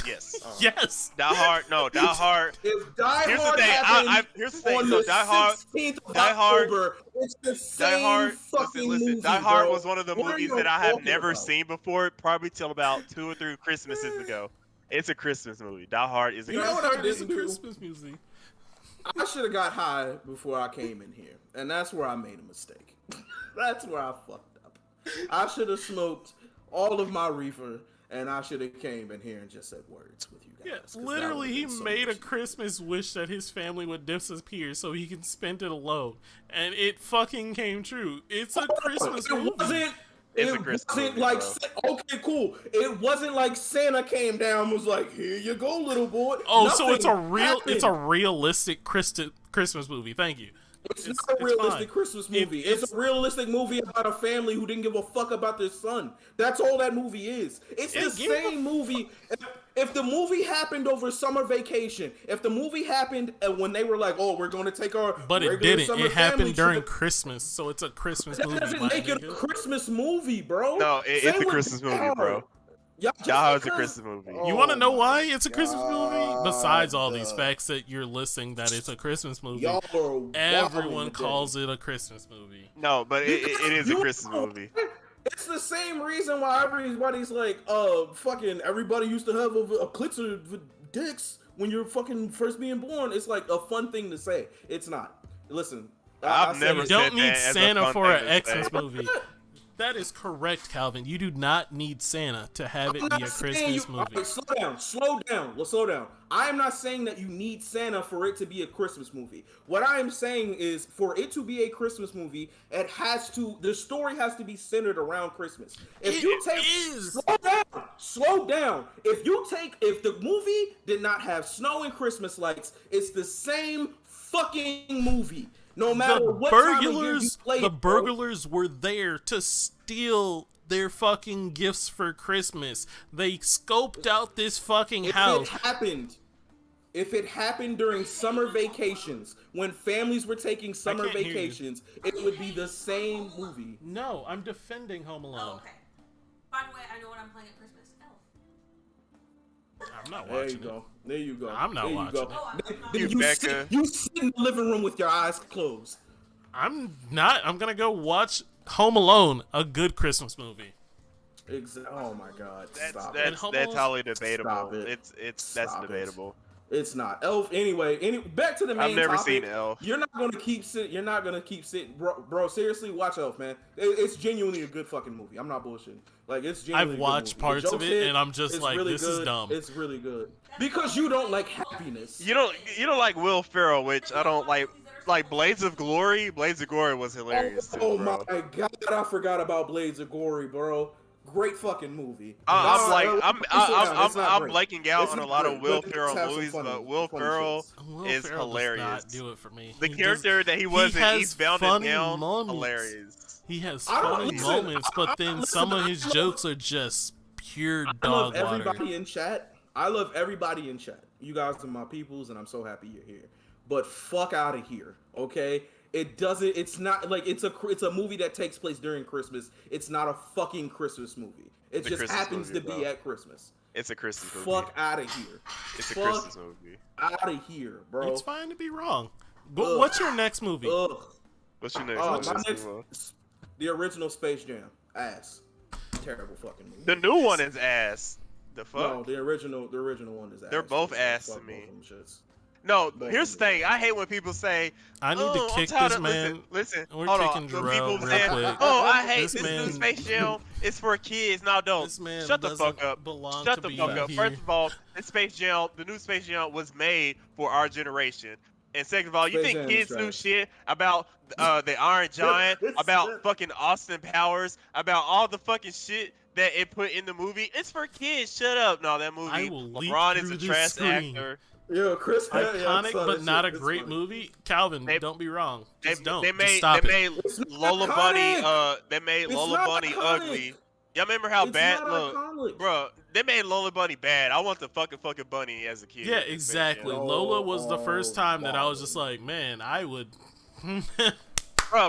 Yes. Yes. Die Hard. No, Die Hard. If Die Hard happened here's the thing. on So the Die Hard. 16th of October, it's the same fucking movie, Die Hard bro. was one of the movies that I have never seen before, probably till about 2 or 3 Christmases ago. It's a Christmas movie. Die Hard is a Christmas movie. I should have got high before I came in here, and that's where I made a mistake. That's where I fucked up. I should have smoked all of my reefer and I should have came in here and just said words with you guys. Yeah, 'cause that literally, would've he been so made a much Christmas wish that his family would disappear so he can spend it alone, and it fucking came true. It's a Christmas movie. It's a Christmas movie, like bro. okay, cool. It wasn't like Santa came down and was like, "Here you go, little boy." Oh, so it's a Nothing it's a happened. realistic Christmas movie. Thank you. It's not a realistic fine. Christmas movie. It's a realistic movie about a family who didn't give a fuck about their son. That's all that movie is. It's the same movie. If the movie happened over summer vacation, if the movie happened when they were like, "Oh, we're going to take our," But it regular didn't. summer It happened family during trip, Christmas, so it's a Christmas that movie. doesn't my make it a nigga. Christmas movie, bro. No, it's Same a with Christmas movie, Die bro. Hard. Yeah, just Die Hard's a because- Christmas movie. You want to know my why it's a Christmas movie? God, Besides all these facts that you're listing that it's a Christmas movie, Y'all are everyone wilding calls it a Christmas movie. No, but it is a You Christmas know, movie. It's the same reason why everybody's like, fucking everybody used to have a clitzer with dicks when you're fucking first being born. It's like a fun thing to say. It's not. Listen, I've I never You say said don't need that as a Santa fun for thing an to say. Xmas movie. That is correct, Calvin. You do not need Santa to have it I'm be a not saying Christmas you, movie. alright, slow down. Let's slow down. I am not saying that you need Santa for it to be a Christmas movie. What I am saying is, for it to be a Christmas movie, the story has to be centered around Christmas. If you take, slow down. If the movie did not have snow and Christmas lights, it's the same fucking movie. No matter what time of year you play The it, bro. burglars were there to steal their fucking gifts for Christmas. They scoped out this fucking house. If it happened during summer vacations, when families were taking summer can't hear you. vacations, it would be the same movie. No, I'm defending Home Alone. Oh, okay. By the way, I know what I'm playing at Christmas. Elf. I'm not There watching you go. There you go. I'm not there watching you go. it. Oh, I'm not. Then Becca. you sit in the living room with your eyes closed. I'm not. I'm gonna go watch Home Alone, a good Christmas movie. Oh my God! Stop it. That's totally debatable. Stop it. That's Stop it. debatable. It's not Elf. Anyway, back to the main I've never topic. seen Elf. You're not gonna keep sitting, bro. Seriously, watch Elf, man. It's genuinely a good fucking movie. I'm not bullshitting. Like, it's genuinely. I've a good watched movie. The parts of jokes it, hit, and I'm just it's like, really this is good. dumb. It's really good because you don't like happiness. You don't like Will Ferrell, which I don't like. Like Blades of Glory. Blades of Glory was hilarious too, Oh bro. my God! I forgot about Blades of Glory, bro. Great fucking movie. I'm It's blanking out It's on a not lot great, of Will but Ferrell let's have some movies, funny- but Will funny Ferrell shits. Will is Ferrell hilarious. does not do it for me. The He character does- that he was in has Eastbound and funny Down, moments. hilarious. He has I don't- funny listen, moments, but then listen, some of I his love- jokes are just pure I love dog water. everybody in chat. I love everybody in chat. You guys are my peoples, and I'm so happy you're here. But fuck out of here, okay? It doesn't. It's not like it's a movie that takes place during Christmas. It's not a fucking Christmas movie. It It's a just Christmas happens movie, to be bro. at Christmas. It's a Christmas movie. Fuck out of here. It's a Fuck Christmas movie. out of here, bro. It's fine to be wrong. Ugh. What's your next movie? Ugh. What's your next? Oh, what's my your next, one? the original Space Jam. Ass. Terrible fucking movie. The new one is ass. The fuck? No, the original one is ass. They're both Fuck ass to both me. of them shits. No, Both here's of the them. thing. I hate when people say, I need "Oh, to I'm kick tired this of-" man. Listen, We're hold kicking on. Jerome When people real say, quick. "Oh, I hate This this man- new Space Jam. It's for kids, not adults." This man Shut the doesn't fuck up. belong Shut to the be fuck in up. here. First of all, the new Space Jam was made for our generation. And second of all, you Space think Jam kids is knew trash. shit about the Iron Giant, It's- about fucking Austin Powers, about all the fucking shit that it put in the movie? It's for kids. Shut up. No, that movie. I will leap LeBron is through a this trash screen. actor. Yo, Chris. yeah, I Iconic, saw but that not a shit. It's great funny. movie. Calvin, They- don't be wrong. Just don't. They Just made stop they it. made It's not Lola Bunny. iconic. They made It's Lola not Bunny iconic. ugly. Y'all remember how It's bad? not Look, iconic. bro, they made Lola Bunny bad. I want the fucking bunny as a kid. Yeah, exactly. No, Lola was the oh, first time that I was wow. just like, man, I would.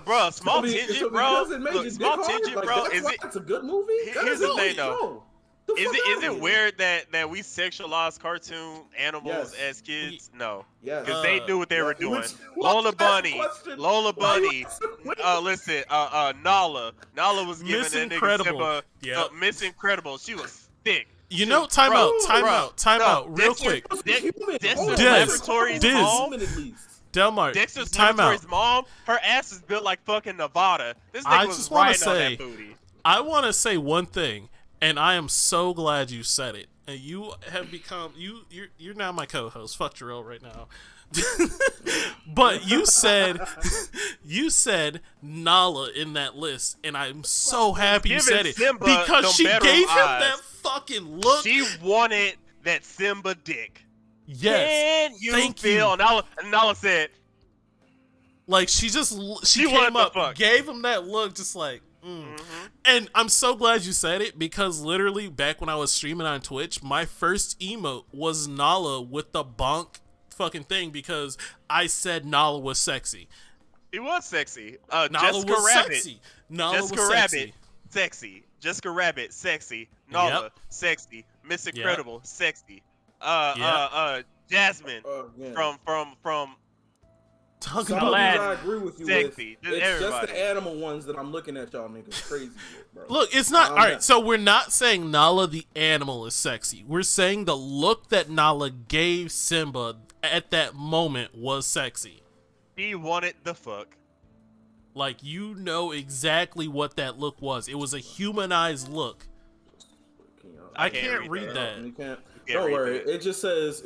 Bro, small So tangent, bro. because it made Look, your small dick hard? tangent, Like, bro. that's Is why it it's a good movie? Here's the thing, though. Is it weird that we sexualize cartoon animals Yes. as kids? No, Yeah. because they knew what they were doing. Why Lola you ask the Bunny, question? Lola Why you Bunny. ask the question? Listen, Nala was giving Miss that nigga Incredible. Simba. Yep. Miss Incredible. She was thick. You know, time out, real Dexter- quick. Dexter Des, Laboratory's Des. mom. Delmar, Dexter's time out. Laboratory's mom. Her ass is built like fucking Nevada. This I nigga was just wanna riding on say- that booty. I want to say one thing, and I am so glad you said it. And you have become you're now my co-host. Fuck Jarrell right now. But you said Nala in that list, and I'm so happy you said it Simba because she them gave him bedroom that eyes. fucking look. She wanted that Simba dick. Yes, Can you thank feel? you. And Nala said, Like she She wanted came the up, fuck. gave him that look, just like. And I'm so glad you said it because literally back when I was streaming on Twitch, my first emote was Nala with the bonk fucking thing because I said Nala was sexy. He was sexy. Nala Jessica was Rabbit. sexy. Nala Jessica was Rabbit, sexy. sexy. Jessica Rabbit, sexy. Nala, Yep. sexy. Miss Yep. Incredible, sexy. Jasmine Yeah. from Talking Some about of these Aladdin, I agree with you sexy. with. Just It's just everybody. the animal ones that I'm looking at y'all niggas crazy with, bro. Look, it's not I'm all right. not- So we're not saying Nala the animal is sexy. We're saying the look that Nala gave Simba at that moment was sexy. He wanted the fuck. Like you know exactly what that look was. It was a humanized look. I can't read that. You can't. can't Don't read worry. that. It just says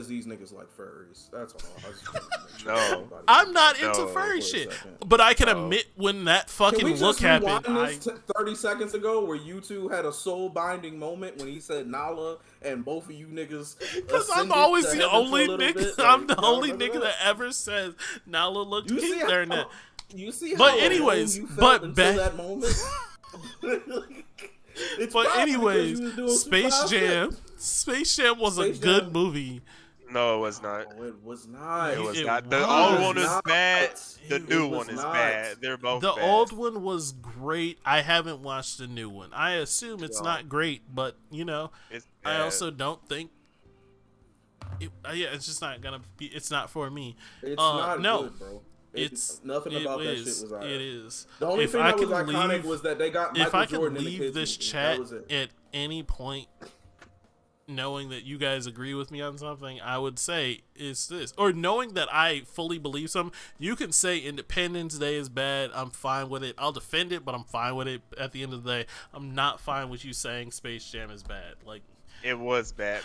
these niggas like furries. That's all. I just wanted to make sure No. everybody- I'm not into No, furry wait a shit, second. but I can No. admit when that Can we fucking just look happened, rewind this 30 seconds ago where you two had a soul binding moment when he said Nala and both of you niggas? because I'm ascended always to the heaven for a only little nigga. bit? I'm Like, the y'all only remember nigga that ever says Nala looked You see cute how, during that. You see how But alone anyways, you felt but until back- that moment. It's But probably anyways, because you was doing some Space foul Jam. shit. Space Jam was Space a good Jam. movie. No, it was not. No, it was not. It was It not. The was old one is not. bad. The It new was one is not. bad. They're both The bad. old one was great. I haven't watched the new one. I assume it's No. not great, but you know, It's I bad. also don't think. Yeah, it's just not gonna be. It's not for me. It's not no. good, bro. It's nothing it about that is, shit was alright. It is. The only If thing I that was can iconic leave- was that they got If Michael I can Jordan in the leave kids this movie. chat That was it. at any point, knowing that you guys agree with me on something, I would say is this, or knowing that I fully believe some. You can say Independence Day is bad. I'm fine with it. I'll defend it, but I'm fine with it. At the end of the day, I'm not fine with you saying Space Jam is bad. Like It was bad.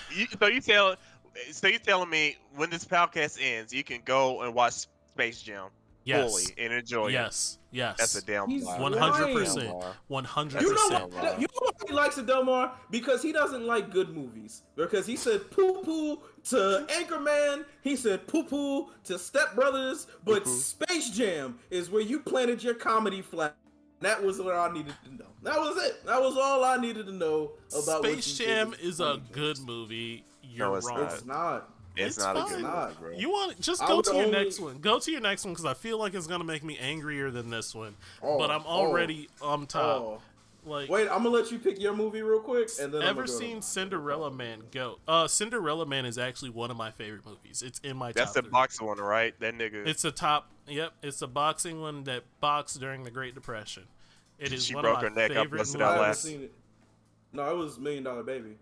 So you telling me when this podcast ends, you can go and watch Space Jam yes, fully and enjoy it? yes, yes. That's a damn He's lie. 100%. Lie. 100%. You know That's what? You know why he likes it, Delmar? Because he doesn't like good movies. Because he said poo poo to Anchorman. He said poo poo to Step Brothers. But Space Jam is where you planted your comedy flag. That was what I needed to know. That was it. That was all I needed to know about what Space you Jam think is a good movie. You're No, it's wrong. It's not. It's It's not a fine. good Not. movie, bro. You want just I go would to your only- next one. Go to your next one because I feel like it's gonna make me angrier than this one. Oh, but I'm already on top. Oh. Like, Wait, I'm gonna let you pick your movie real quick, and then I'm ever gonna go to seen mine. Cinderella Man? Go. Cinderella Man is actually one of my favorite movies. It's in my That's top the 3. boxing one, right? That nigga. It's a top. Yep, it's a boxing one that boxed during the Great Depression. It is She one broke of my her neck, I favorite busted I out movies. haven't last. seen it. No, it was $1 Million Baby.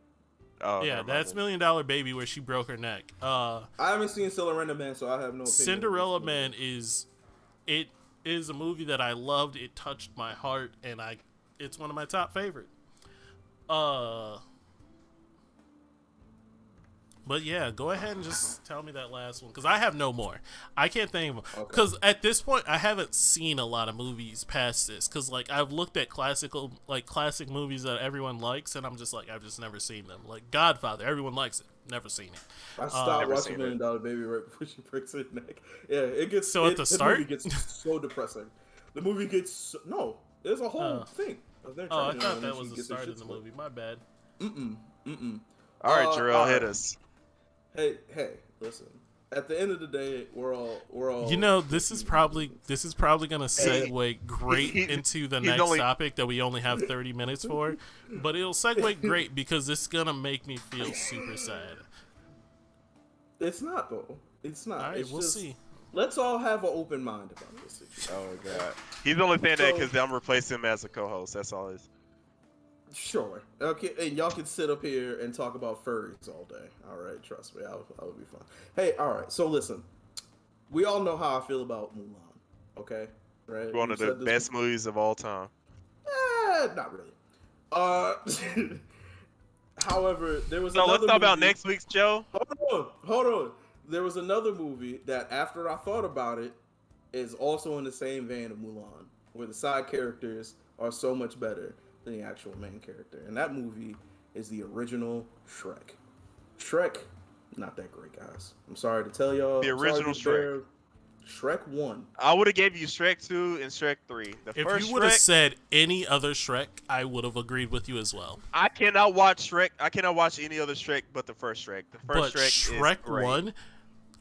Oh, Yeah, never mind that's then. $1 Million Baby where she broke her neck. I haven't seen Cinderella Man, so I have no opinion. Cinderella on this Man is a movie that I loved. It touched my heart, and it's one of my top favorite. But yeah, go ahead and just tell me that last one because I have no more. I can't think of them because at this point I haven't seen a lot of movies past this because like I've looked at classic movies that everyone likes and I'm just like I've just never seen them. Like Godfather, everyone likes it, never seen it. I stopped Never watching seen $1 Million Baby right before she breaks her neck. Yeah, it gets So at the start? movie gets so depressing. The movie gets no. There's a whole thing. Of their Oh, I training, thought and then that she was the gets her start shit of the split. movie. My bad. All right, Uh, Jarrell, all hit right. us. Hey, listen. At the end of the day, we're all. You know, this is probably gonna segue great he- into the he's next only- topic that we only have 30 minutes for, but it'll segue great because it's gonna make me feel super sad. It's not though. It's not. All right, It's we'll just- see. Let's all have an open mind about this situation. Oh my god. He's only saying that So- because I'm replacing him as a co-host. That's all it is. Sure. Okay, and y'all can sit up here and talk about furries all day. All right, trust me, I'll be fine. Hey, all right. So listen, we all know how I feel about Mulan. Okay, right? One of We've the said this best movies of all time. Not really. Uh, however, there was So another let's talk about movie- next week's Joe. Hold on. There was another movie that, after I thought about it, is also in the same vein of Mulan, where the side characters are so much better than the actual main character, and that movie is the original Shrek. Shrek, not that great, guys. I'm sorry to tell y'all. The original Shrek. Shrek 1. I would have gave you Shrek 2 and Shrek 3. The If first you would have Shrek, said any other Shrek, I would have agreed with you as well. I cannot watch Shrek. I cannot watch any other Shrek but the first Shrek. The first But Shrek is great. 1,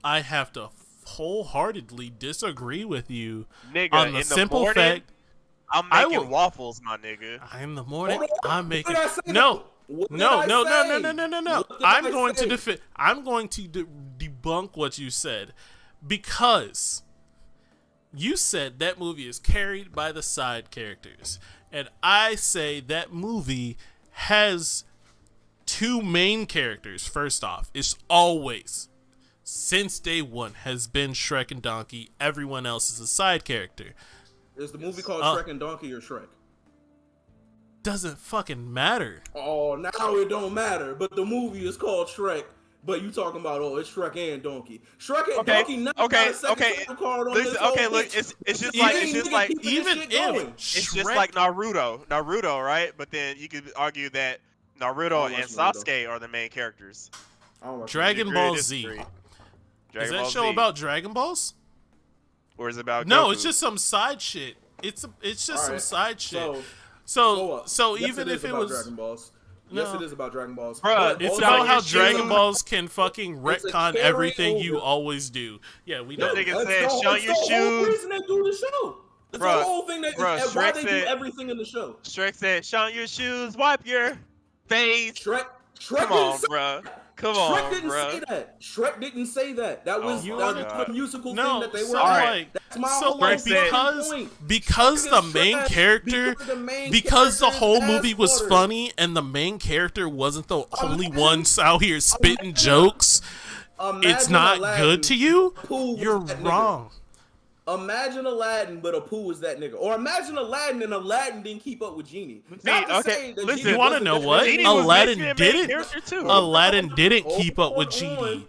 I have to wholeheartedly disagree with you Nigga, on the in the simple morning, fact I'm I making will- waffles, my nigga. in the morning Hold on. I'm What making did I say? no. What did No. I say? No. What did I'm I going say? to defend. I'm going to debunk what you said, because you said that movie is carried by the side characters, and I say that movie has two main characters. First off, it's always, since day one, has been Shrek and Donkey. Everyone else is a side character. Is the movie called Shrek and Donkey or Shrek? Doesn't fucking matter. Oh, now it don't matter. But the movie is called Shrek. But you talking about, oh, it's Shrek and Donkey. Shrek and Donkey never got a second title card on this whole look, bitch. it's just You like didn't even keep this even shit if going. it's just Shrek- like Naruto, right? But then you could argue that Naruto I and watch Naruto. Sasuke are the main characters. I don't watch Dragon Agree Ball to Z. disagree. Is Dragon that Ball show Z. about Dragon Balls? Or is it about No, Goku? it's just some side shit. It's just some Alright, side shit. So So yes, even it if is it about was, Dragon Balls. No. Yes, it is about Dragon Balls. Bruh, But it's also- about how your Dragon shoes. Balls can fucking It's a retcon carry everything you over. always do. Yeah, we That know. nigga That's said, the- "Shun that's your the whole shoes." reason they do the show. That's Bruh, the whole thing. That bruh, is why Shrek they do said- everything in the show. Shrek said, "Shine your shoes, wipe your face." Shrek Come didn't on, say bruh. Come Shrek on, didn't say bruh. that. Shrek didn't say that. That was, Oh that my was God. a musical No, thing that they so were Alright. on. like, That's my so whole like fucking because point. because the Shrek is main trash character because the main because the character whole is movie was ass-water. funny and the main character wasn't the only Imagine- one out here spitting imagine- jokes, Imagine it's not Aladdin. good to you. Pooh was You're that nigga. wrong. Imagine Aladdin, but a Pooh was that nigga. Or imagine Aladdin and Aladdin didn't keep up with Genie. See, Not to okay, say that listen, Genie You want to wasn't know that what? nigga. Genie was Aladdin meant to be a main didn't. character too. Aladdin didn't Hold keep up with on. Genie.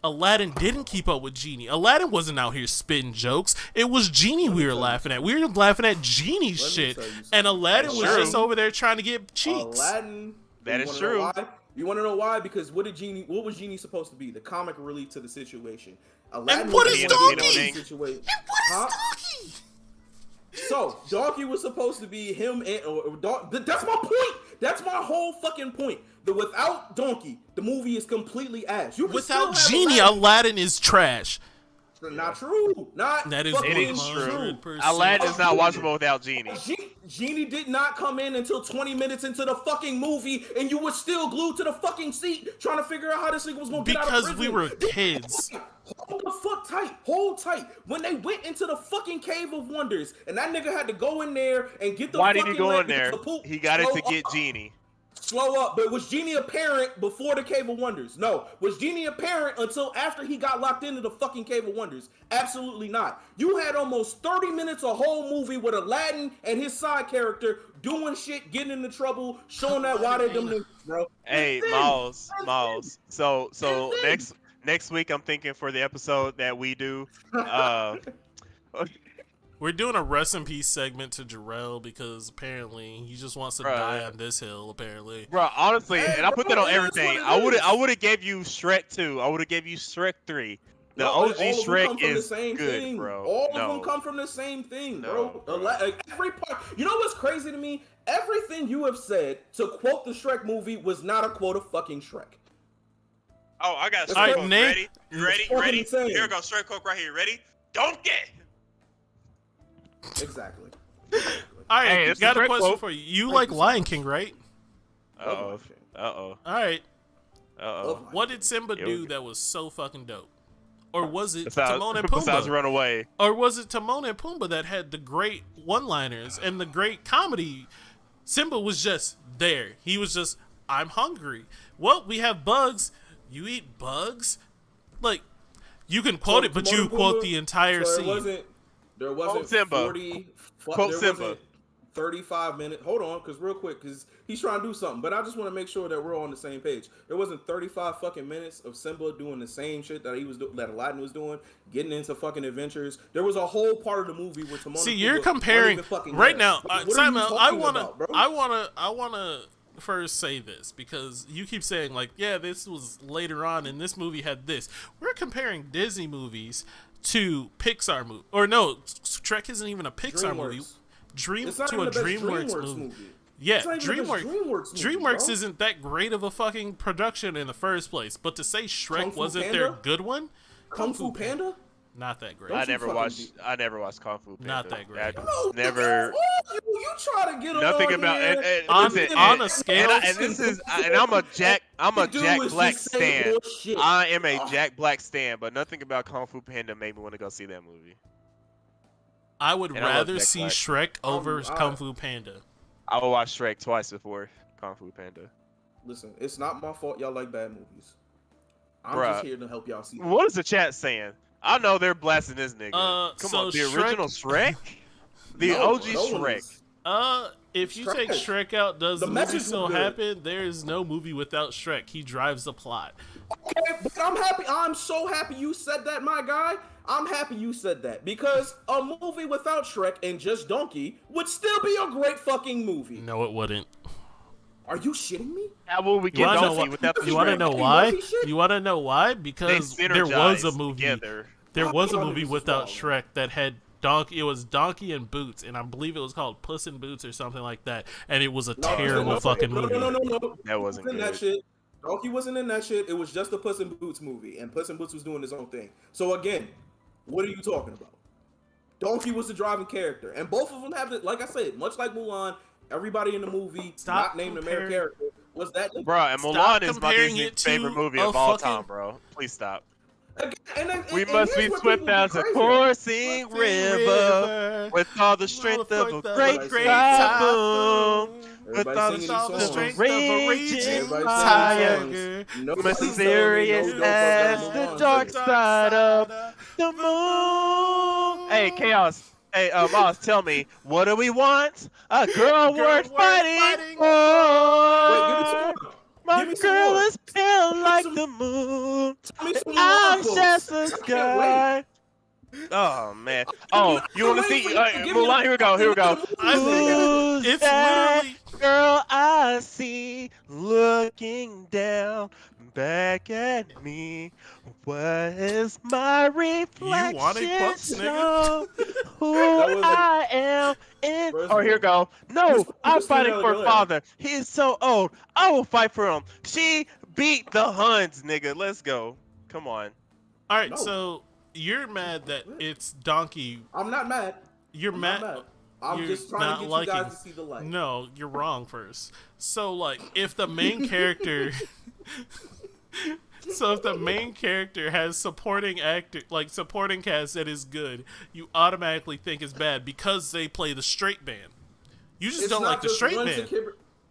Aladdin didn't keep up with Genie. Aladdin wasn't out here spitting jokes. It was Genie we were laughing at. We were laughing at Genie's Let me shit, tell you something. and Aladdin was True. just over there trying to get cheeks. Aladdin. That you is wanna true. know why? You want to know why? Because what was Genie supposed to be? The comic relief to the situation. Aladdin what was is the one that Donkey? made the situation. And what is Huh? Donkey? So Donkey was supposed to be him, and that's my point. That's my whole fucking point. That without Donkey, the movie is completely ass. You can Without still have Genie, Aladdin is trash. Not true. Not That is fucking It is 100%. true. Aladdin is not watchable without Genie. Genie did not come in until 20 minutes into the fucking movie, and you were still glued to the fucking seat trying to figure out how this nigga was gonna get out of Because prison. we were kids. Hold the fuck tight. Hold tight. When they went into the fucking Cave of Wonders, and that nigga had to go in there and get the Why did fucking he go leg in there? because the poop- He got it slow to get up. Genie. Slow up. But was Genie a parent before the Cave of Wonders? No. Was Genie a parent until after he got locked into the fucking Cave of Wonders? Absolutely not. You had almost 30 minutes a whole movie with Aladdin and his side character doing shit, getting into trouble, showing that why they them niggas, bro. Hey, Listen. Miles. So Listen. next week I'm thinking for the episode that we do. We're doing a rest in peace segment to Jarrell because apparently he just wants to Bruh. die on this hill. Apparently, Bro, honestly, Hey, and I put that bro, on it is everything. what it I is. would have gave you Shrek 2. I would have gave you Shrek 3. The No, OG all of them come Shrek from the is same good, thing. bro. All no. of them come from the same thing, No, bro. bro. Every part. You know what's crazy to me? Everything you have said to quote the Shrek movie was not a quote of fucking Shrek. Oh, I got That's Shrek right, quote. Nate. Ready? You ready? Fucking Ready? insane. Here we go. Shrek quote right here. Ready? Don't get. Exactly. all right. Hey, it's got a a Shrek question quote. for you. You like Lion King, right? Uh-oh. Uh-oh. All right. Uh-oh. What did Simba Here we do go. that was so fucking dope? Or was it Besides, Timon and besides Pumbaa? run away. Or was it Timon and Pumbaa that had the great one-liners and the great comedy? Simba was just there. He was just, I'm hungry. Well, we have bugs. You eat bugs? Like, you can quote it, but Timon you and quote Pumbaa, the entire so scene. there wasn't Simba. 40. Quote there Simba. wasn't 35 minutes. Hold on, because real quick, because he's trying to do something. But I just want to make sure that we're all on the same page. There wasn't 35 fucking minutes of Simba doing the same shit that that Aladdin was doing, getting into fucking adventures. There was a whole part of the movie where Timon. See, you're comparing right now. Simon, I wanna first say this because you keep saying like, yeah, this was later on and this movie had this. We're comparing Disney movies to Pixar movie, or no, Shrek isn't even a Pixar movie. DreamWorks movie. Yeah, DreamWorks isn't that great of a fucking production in the first place. But to say Shrek wasn't their good one, Kung Fu Panda. Not that great. I never watched Kung Fu Panda. Not that great. Never. You try to get nothing about it. On a scale. I'm a Jack Black stan. I am a Jack Black stan, but nothing about Kung Fu Panda made me want to go see that movie. I would rather see Shrek over Kung Fu Panda. I will watch Shrek twice before Kung Fu Panda. Listen, it's not my fault y'all like bad movies. I'm just here to help y'all see. What is the chat saying? I know they're blasting this nigga. Come on, the original Shrek? The OG Shrek. If you take Shrek out, does the movie still happen? There is no movie without Shrek. He drives the plot. Okay, but I'm happy. I'm so happy you said that, my guy. I'm happy you said that because a movie without Shrek and just Donkey would still be a great fucking movie. No, it wouldn't. Are you shitting me? How will we get Donkey without the Shrek? You want to know why? You want to know why? Because there was a movie. Together. There was a movie without Shrek that had Donkey. It was Donkey and Boots, and I believe it was called Puss in Boots or something like that. And it was a terrible fucking movie. No. That wasn't good. That shit. Donkey wasn't in that shit. It was just a Puss in Boots movie, and Puss in Boots was doing his own thing. So again, what are you talking about? Donkey was the driving character, and both of them have it. Like I said, much like Mulan, everybody in the movie, not named the main character, was that. Bro, and Mulan is my Disney favorite movie of all time, bro. Please stop. We must be swift as a coursing river with all the strength of a great typhoon. With all the strength of a raging tiger. Mysterious as the dark side of the moon. Hey, Chaos. Hey, Moss, tell me, what do we want? A girl worth fighting for. My girl is pale like the moon. I'm just a sky. Oh man. Oh, you want to see? Mulan, here we go. It's literally girl I see looking down back at me. What is my reflection? You want a quote, nigga? Who I am. Oh, here we go. No, I'm fighting for father. He is so old. I will fight for him. She beat the Huns, nigga. Let's go. Come on. All right, so you're mad that it's Donkey. I'm not mad. You're mad. I'm just trying to get you guys to see the light. No, you're wrong first. So, like, if the main character... So if the main character has supporting cast that is good, you automatically think it's bad because they play the straight man. You just don't like the straight man.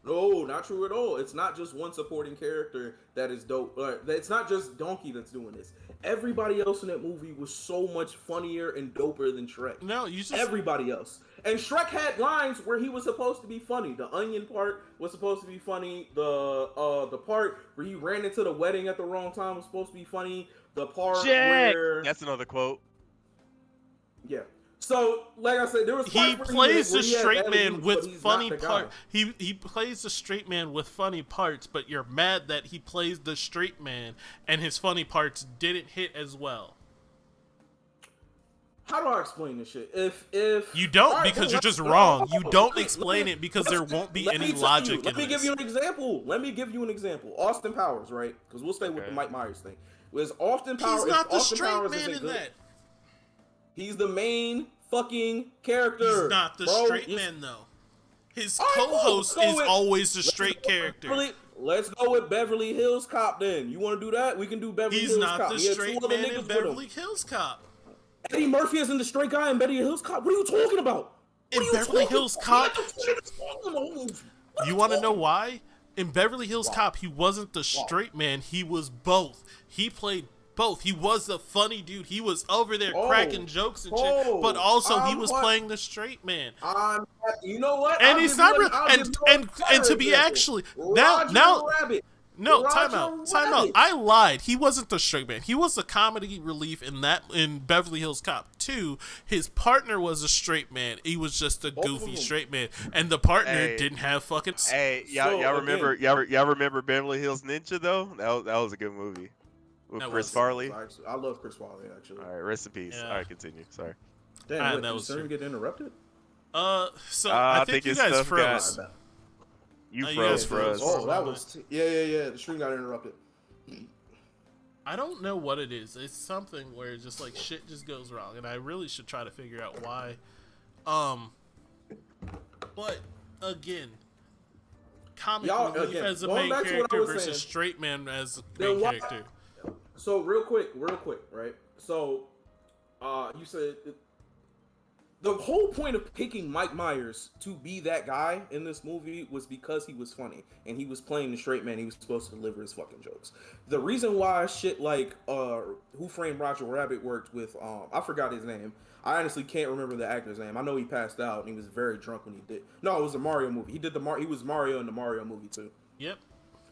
No, not true at all. It's not just one supporting character that is dope. It's not just Donkey that's doing this. Everybody else in that movie was so much funnier and doper than Shrek. No, you just... Everybody else. And Shrek had lines where he was supposed to be funny. The onion part was supposed to be funny. The part where he ran into the wedding at the wrong time was supposed to be funny. The part where... That's another quote. Yeah. So, like I said, there was he plays the straight man with funny parts. He plays the straight man with funny parts, but you're mad that he plays the straight man and his funny parts didn't hit as well. How do I explain this shit? If you don't, because you're just wrong. You don't explain it because there won't be any logic in this. Let me give you an example. Austin Powers, right? Because we'll stay with the Mike Myers thing. Was Austin Powers? He's not the straight man in that. He's the main fucking character. He's not the straight man though. His co-host is always the straight character. Let's go with Beverly Hills Cop then. You want to do that? We can do Beverly Hills Cop. He's not the straight man in Beverly Hills Cop. Eddie Murphy isn't the straight guy in Beverly Hills Cop. What are you talking about? In Beverly Hills Cop? You want to know why? In Beverly Hills Cop, he wasn't the straight man. He was both. He played Both. He was the funny dude. He was over there Oh. cracking jokes and shit, but also he was what? playing the straight man. You know what? And I'll he's give not you real. I'll give you And a to be example. actually Roger now. Rabbit. No, Roger time out. Rabbit. I lied. He wasn't the straight man. He was the comedy relief in Beverly Hills Cop 2. His partner was a straight man. He was just a goofy straight man, and the partner didn't have fucking. Hey, y'all remember y'all remember Beverly Hills Ninja though? That was a good movie with Chris Farley. I love Chris Farley actually. All right, rest in peace. Yeah. All right, continue. Sorry. Damn, that did was Sir true. get interrupted? So I think you his guys stuff froze. got- You you froze guys for us. froze. Oh, that was yeah. The stream got interrupted. I don't know what it is. It's something where just like shit just goes wrong, and I really should try to figure out why. But again, comic relief as a main character versus straight man as a main character. So real quick, right? So, you said the whole point of picking Mike Myers to be that guy in this movie was because he was funny and he was playing the straight man. He was supposed to deliver his fucking jokes. The reason why shit like Who Framed Roger Rabbit worked with I forgot his name. I honestly can't remember the actor's name. I know he passed out and he was very drunk when he did. No, it was a Mario movie. He was Mario in the Mario movie too. Yep.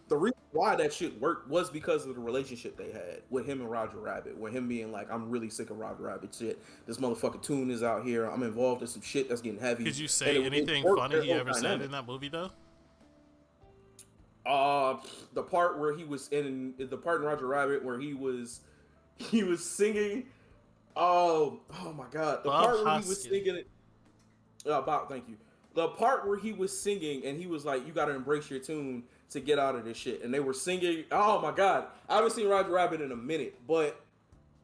The reason why that shit worked was because of the relationship they had with him and Roger Rabbit, with him being like, I'm really sick of Roger Rabbit shit. This motherfucking tune is out here. I'm involved in some shit that's getting heavy. Did you say anything funny he ever said in that movie though? The part where he was in the part in Roger Rabbit where he was singing. Oh my god, the part where he was singing. Thank you. The part where he was singing and he was like, "You got to embrace your tune to get out of this shit," and they were singing. Oh my god, I haven't seen Roger Rabbit in a minute, but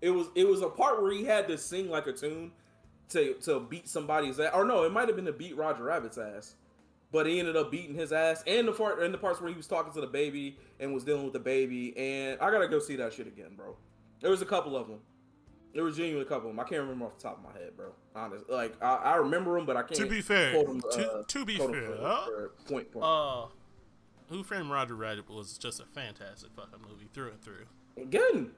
it was a part where he had to sing like a tune to beat somebody's ass. Or no, it might have been to beat Roger Rabbit's ass, but he ended up beating his ass. And the parts where he was talking to the baby and was dealing with the baby. And I gotta go see that shit again, bro. There was a couple of them. There was genuinely a couple of them. I can't remember off the top of my head, bro. Honest, like I remember them, but I can't. To be fair, to be fair, point. Who Framed Roger Rabbit was just a fantastic fucking movie through and through. Again,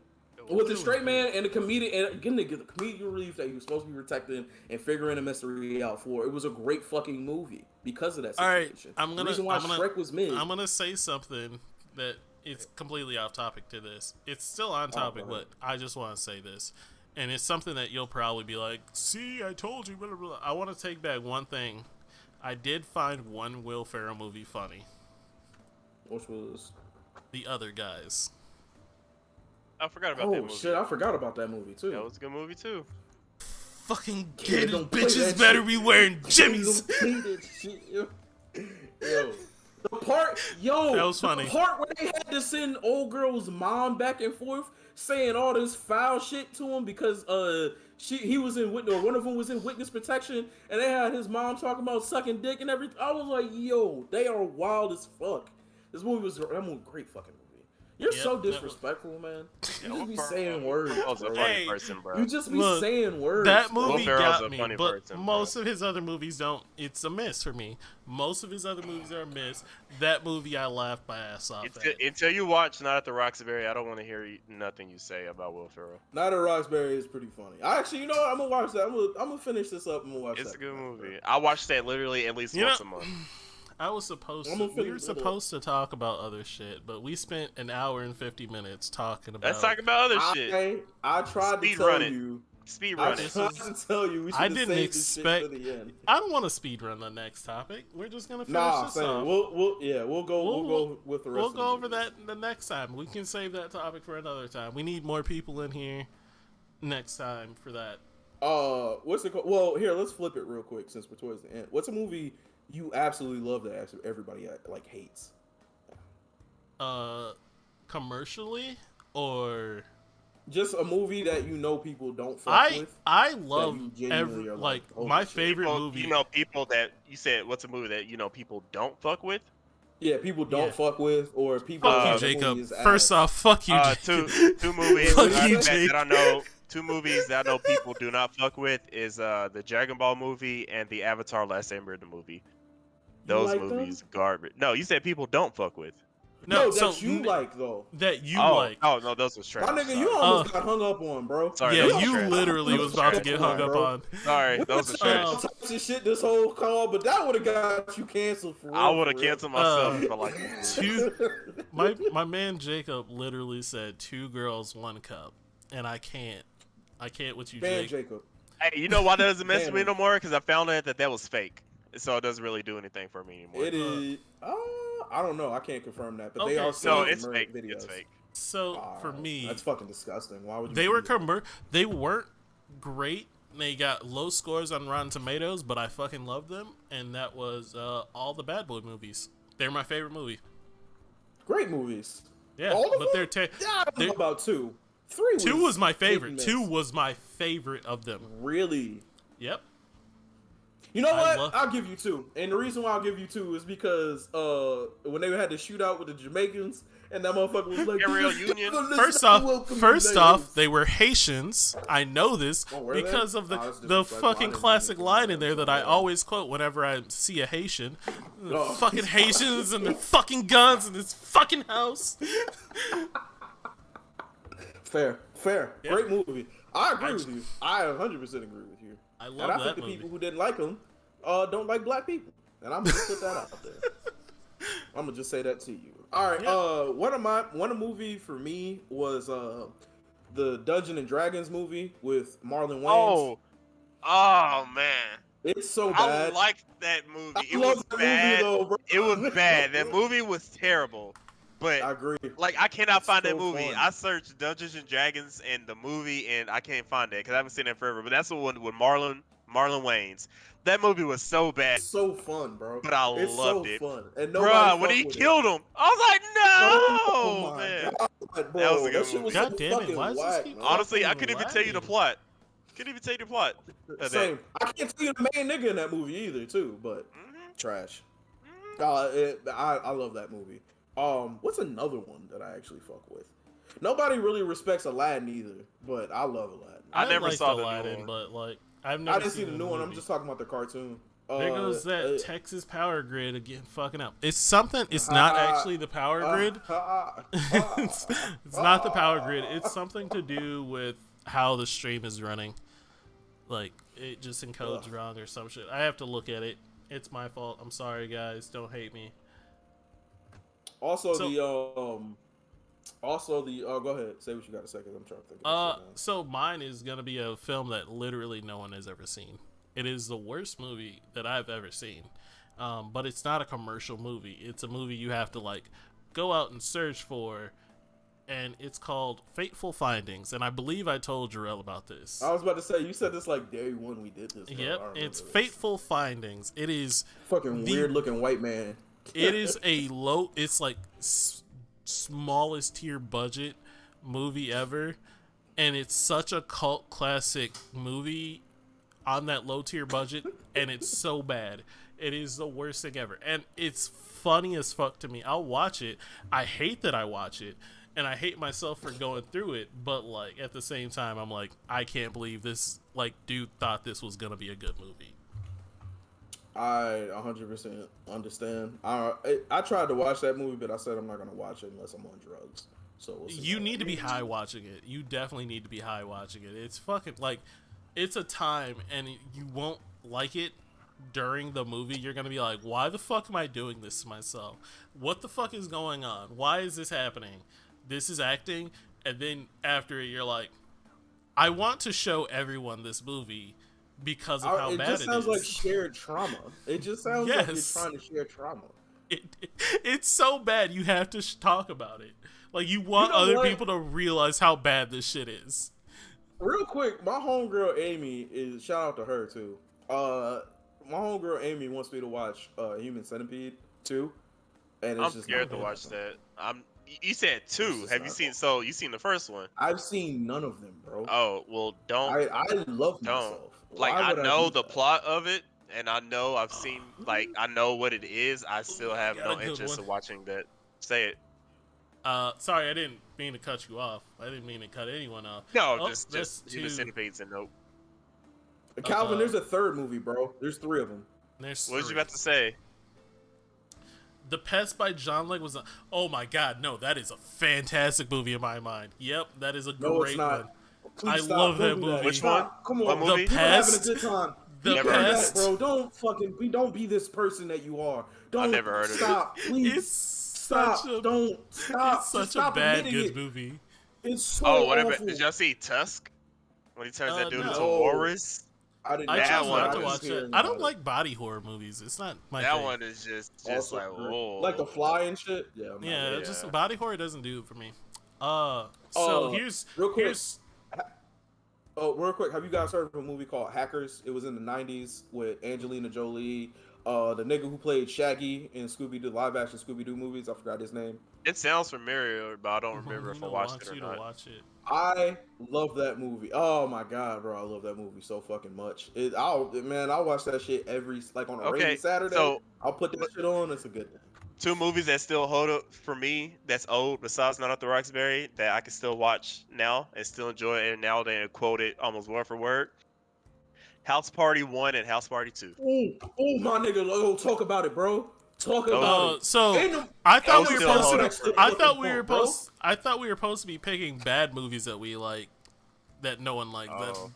with the straight man and the comedic, and again the comedic relief that he was supposed to be protecting and figuring the mystery out for. It was a great fucking movie because of that situation. All right, the reason why Shrek was mid. I'm gonna say something that it's completely off topic to this. It's still on topic, but I just want to say this. And it's something that you'll probably be like, see, I told you, blah, blah, blah. I want to take back one thing. I did find one Will Ferrell movie funny. Which was? The Other Guys. I forgot about that movie. Oh, shit, I forgot about that movie, too. That was a good movie, too. Fucking gated bitches better be wearing jimmies. Yo. The part, that was funny. The part where they had to send old girl's mom back and forth saying all this foul shit to him because he was in witness, or one of them was in witness protection, and they had his mom talking about sucking dick and everything. I was like, yo, they are wild as fuck. That movie was a great fucking movie. You're so disrespectful, man. You just be saying words. Funny person, bro. You just be saying words. That movie got me, but person, most of his other movies don't. It's a miss for me. Most of his other movies are a miss. That movie, I laughed my ass off at. Until you watch Not at the Roxbury, I don't want to hear nothing you say about Will Ferrell. Not at Roxbury is pretty funny. Actually, you know what? I'm gonna watch that. I'm gonna finish this up and watch that. It's a good movie. I watch that literally at least once a month. We were supposed to talk about other shit, but we spent an hour and 50 minutes talking about. Let's talk about other shit. I tried to tell you. Speed run it. I tried to tell you. We I didn't expect. I don't want to speed run the next topic. We're just gonna finish this off. We'll go with the rest. We'll go over that the next time. We can save that topic for another time. We need more people in here next time for that. What's it called? Well, here, let's flip it real quick since we're towards the end. What's a movie you absolutely love that everybody like hates? Commercially or just a movie that you know people don't fuck with? I love my favorite movie. You know, people that you said, what's a movie that you know people don't fuck with? Yeah, people don't fuck with, or people. Fuck you, Jacob. First off, fuck you, Jacob. Two movies that I know. Two movies that I know people do not fuck with is the Dragon Ball movie and the Avatar: Last Airbender movie. Those movies garbage. No, you said people don't fuck with. No, so that you like though. that you Oh, like. oh no, those was trash. My nigga, Sorry. you almost got hung up on, bro. Sorry, Yeah, those was you trash. literally Those was about to trash. get hung up bro. on. Sorry, those was trash. Uh, Types of shit this whole call, but that would have got you canceled for real. I would have for real. canceled myself if I liked it. My man Jacob literally said 2 girls, 1 cup, and I can't with you, Ban Jake. Jacob. Hey, you know why that doesn't mess with me Damn. no more? Because I found out that was fake, so it doesn't really do anything for me anymore. It is. I don't know. I can't confirm that, but they Okay, are so- No, still it's fake. videos. It's fake. So for me, that's fucking disgusting. Why would you? they do were that? they weren't great. They got low scores on Rotten Tomatoes, but I fucking loved them, and that was all the Bad Boy movies. They're my favorite movie. Great movies. Yeah, All of but them? they're Yeah, I don't know they're- about 2. 3 was 2 was my favorite. hit and 2 miss. was my favorite of them. Really. Yep. You know I what? love- I'll give you 2. And the reason why I'll give you 2 is because when they had the shootout with the Jamaicans and that motherfucker was like, Ariel Union. First off, they were Haitians. I know this Oh, were they? because of Oh, that's the disrespectful. I fucking didn't classic even line know in there that I always quote whenever I see a Haitian. Oh. Fucking Haitians and their fucking guns in this fucking house. Fair. Yeah. Great movie. I agree with you. I 100% agree with you. I love And I that think the movie. people who didn't like him don't like black people. And I'm gonna put that out there. I'm gonna just say that to you. All right. Yeah. One movie for me was the Dungeons and Dragons movie with Marlon Wayans. Oh man, It's so I bad. liked that movie. I It love was that bad. movie though, bro. It was bad. That movie was terrible. But I agree. like, I cannot find that so movie. fun. I searched Dungeons and Dragons and the movie, and I can't find it because I haven't seen it forever. But that's the one with Marlon Wayans. That movie was so bad, It's so fun, bro. but I It's loved so it. fun. And nobody Bruh, when fuck he with killed him, I was like, Oh no, my man. God, bro. That was a good shit movie. was God so damn it, fucking why is this whack, keep- man. Honestly, I fucking couldn't even tell you the lagging. plot. Couldn't even tell you the plot. of Same. that. I can't tell you the main nigga in that movie either, too. But Mhm. trash. Mhm. I love that movie. What's another one that I actually fuck with? Nobody really respects Aladdin either, but I love Aladdin. I never liked saw the new Aladdin, one. but like I've never I didn't see the the new one. I'm movie. just talking about the cartoon. There goes that uh, Texas power grid again, fucking up. It's something. It's not actually the power grid. It's not the power grid. It's something to do with how the stream is running. Like it just encodes wrong or some shit. I have to look at it. It's my fault. I'm sorry, guys. Don't hate me. Also, So- go ahead. Say what you got a second. I'm trying to think. Of this shit, man. So mine is gonna be a film that literally no one has ever seen. It is the worst movie that I've ever seen. But it's not a commercial movie. It's a movie you have to like go out and search for, and it's called Fateful Findings. And I believe I told Jarrell about this. I was about to say, you said this like day one we did this. bro. I Yep, remember it's this. Fateful Findings. It is Fucking the- weird looking white man. it is a low. It's like smallest tier budget movie ever, and it's such a cult classic movie on that low tier budget, and it's so bad. It is the worst thing ever, and it's funny as fuck to me. I'll watch it. I hate that I watch it, and I hate myself for going through it. But like at the same time, I'm like, I can't believe this. Like, dude thought this was gonna be a good movie. I 100% understand. I tried to watch that movie, but I said I'm not gonna watch it unless I'm on drugs. So we'll see You how need to that be goes. high watching it. You definitely need to be high watching it. It's fucking like, it's a time, and you won't like it during the movie. You're gonna be like, why the fuck am I doing this to myself? What the fuck is going on? Why is this happening? This is acting. And then after it, you're like, I want to show everyone this movie because of how It bad just it sounds is. like shared trauma. It just sounds like you're Yes. trying to share trauma. It's so bad you have to talk about it. Like, you want You know other what? people to realize how bad this shit is. Real quick, my homegirl Amy is shout out to her too. My homegirl Amy wants me to watch Human Centipede 2, and it's I'm just scared not to watch happening. that. You said It's 2. just Have you not seen? going. So you seen the first one? I've seen none of them, bro. Oh well, don't. I love Don't. myself. Like, Why I would know do the that? plot of it, and I know I've seen, like, I know what it is. I still have got no a good interest one. in watching that. Say it. Sorry, I didn't mean to cut you off. I didn't mean to cut anyone off. No, Oh, just that's Human two. Centipedes and nope. Calvin, there's a third movie, bro. There's 3 of them. There's What was you three. about to say? The Pest by John Legend was oh my god, no, that is a fantastic movie in my mind. Yep, that is a No, it's great not. one. Please I stop. love Don't that do movie. Which one? Stop. Come What on. movie? The You were having a Pest. good time. The Never heard of Pest. it. Bro, don't be this person that you are. Don't never heard of it. stop, please. It's Stop. such a Don't stop. it's such Just stop a bad admitting good it. movie. It's so Oh, what about? awful. Did y'all see Tusk? When he turns that dude into No. Walrus? I did I not. chose one not to was watch it. I don't like body horror movies. It's not my That thing. one is just Also like, great. whoa. Like The Fly and shit. Yeah. I'm not Yeah, with it. it's just Yeah. body horror doesn't do it for me. So here's real quick. here's Oh, real quick, have you guys heard of a movie called Hackers? It was in the 90s with Angelina Jolie, the nigga who played Shaggy in Scooby-Doo, live-action Scooby-Doo movies. I forgot his name. It sounds familiar, but I don't remember if I watched want it or you not. to watch it. I love that movie. Oh my god, bro, I love that movie so fucking much. I'll watch that shit on a rainy Saturday. so- I'll put that shit on. It's a good one. Two movies that still hold up for me that's old besides Not Up the Roxbury that I can still watch now and still enjoy it, and now they quote it almost word for word. House Party 1 and House Party 2. Oh my nigga, talk about it, bro. Talk about it. So Ain't no- I thought we Those were still hold supposed up to. for I me. thought we were Bro. supposed to be picking bad movies that we like, that no one liked. Oh.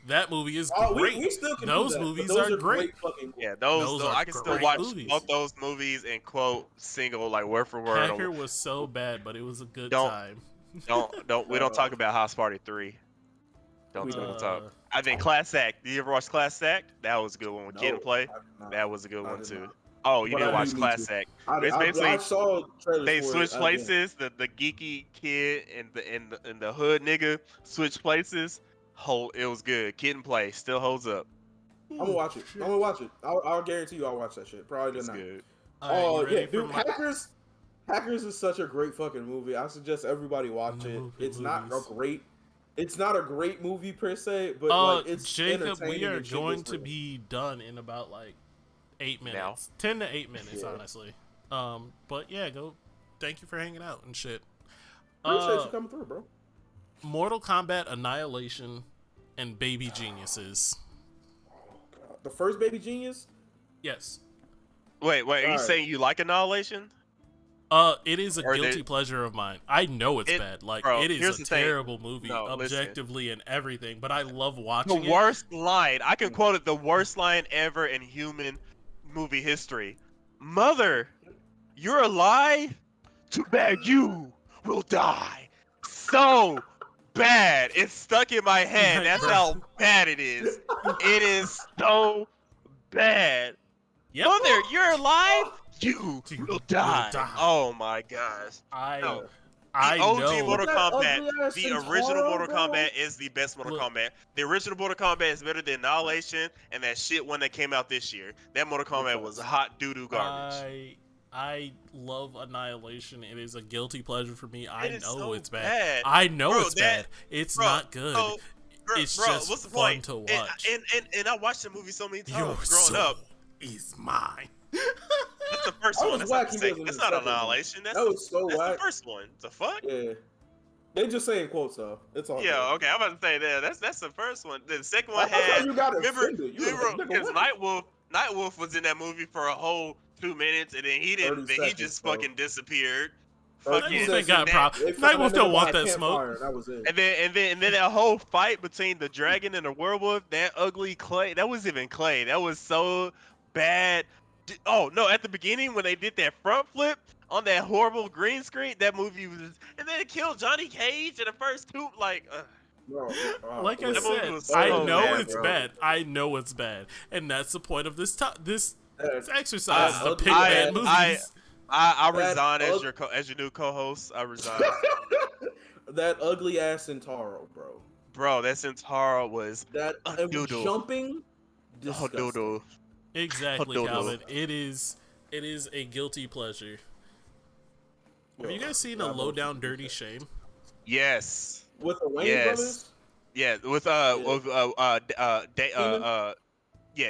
That movie is Oh, great. we still can Those do that, but movies those are great. fucking Yeah, Those those are I can still great watch movies. both those movies and quote single like word for word. Hacker was so bad, but it was a good Don't- time. We don't talk about House Party 3. Don't talk. I think Class Act. Did you ever watch Class Act? That was a good one with Kid and Play. That was a good I one did too. not. Oh, you But didn't I watch do need Class to. Act. I It's basically saw trailers they for it. switch I did. places. The geeky kid and the hood nigga switch places. It was good. Kid and Play still holds up. I'm gonna watch it. I'll guarantee you I'll watch that shit. Probably It's tonight. good. Oh yeah, dude. Hackers is such a great fucking movie. I suggest everybody watch it. It's not a great movie per se, but like it's Jacob, we entertaining are and shit going gets to real. be done in about like 8 minutes, Now? 10 to 8 minutes, Yeah. honestly. But yeah, go. Thank you for hanging out and shit. Appreciate you coming through, bro. Mortal Kombat Annihilation and Baby Geniuses. The first Baby Genius. Yes. Wait. Are you Alright. saying you like Annihilation? It is a Or guilty pleasure of mine. I know it's bad. Like, bro, it here's is a the thing. terrible movie, No, listen. objectively and everything, but I love The watching it. worst line. I can quote it. The worst line ever in human movie history. Mother, you're alive? Too bad you will die. So bad. It's stuck in my head. That's how bad it is. It is so bad. Yep. Mother, you're alive? You You will die. die. Oh my gosh. I No. I The OG know. Mortal That Kombat, ugly-ass the Centauro, original Mortal bro. Kombat is the best Mortal Look. Kombat. The original Mortal Kombat is better than Annihilation and that shit one that came out this year. That Mortal Kombat was hot doo-doo garbage. I love Annihilation. It is a guilty pleasure for me. I It is know so it's bad. bad. I know Bro, it's that- bad. It's bro, not good. so- It's bro, just what's the fun point? to watch. And I watched the movie so many times Your growing soul up. is mine. That's the first I one. was That's not, whack he the second. wasn't That's in not the second one. Annihilation. That's, That was so that's the whack. first one. The fuck? Yeah, they just saying quotes though. It's all. Yeah, good. okay. I'm about to say that. That's the first one. The second I one thought had. you got Remember, offended. You was like, nigga, because what? Nightwolf was in that movie for a whole 2 minutes, and then he 30 didn't. Then he seconds, just bro. fucking disappeared. Bro, Fucking. you Nightwolf said ain't got that- problems. They found Nightwolf that don't nigga want by a that smoke. campfire, and that was it. And then that whole fight between the dragon and the werewolf, that ugly clay, that was even clay. That was so bad. Oh no! At the beginning when they did that front flip on that horrible green screen, that movie was, and then it killed Johnny Cage in the first two. Like, Bro, Like I That movie said, was so I know bad, it's bro. bad. I know it's bad, and that's the point of this this exercise. I- is to pick I- bad movies. I That resign as ug- your new co-host. I resign, that ugly ass Centauro, bro. bro. That Centauro was That A it was doodle. jumping. oh Disgusting. doodle. Exactly, Dodo. Calvin. It is a guilty pleasure. Have you guys seen a Low Down Dirty Shame? Yes, With the Wayne Yes. brothers? yeah. With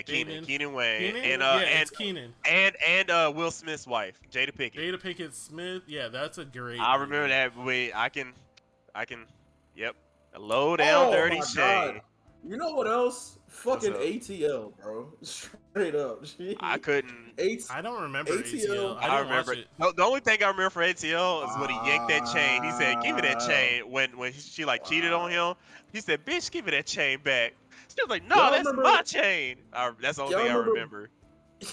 Keenan? Keenan Wayne, Keenan? and It's Keenan. and Will Smith's wife, Jada Pinkett. Jada Pinkett Smith. Yeah, that's a great. I remember movie. that movie. I can. Yep. A low down Oh, dirty my shame. God. You know what else? Fucking up? ATL, bro. Straight up. I couldn't. I don't remember ATL. ATL. I didn't remember. watch it. The only thing I remember for ATL is when he yanked that chain. He said, "Give me that chain." When she like cheated on him, he said, "Bitch, give me that chain back." She was like, "No, Y'all that's remember- my chain." That's the only Y'all thing I remember- remember.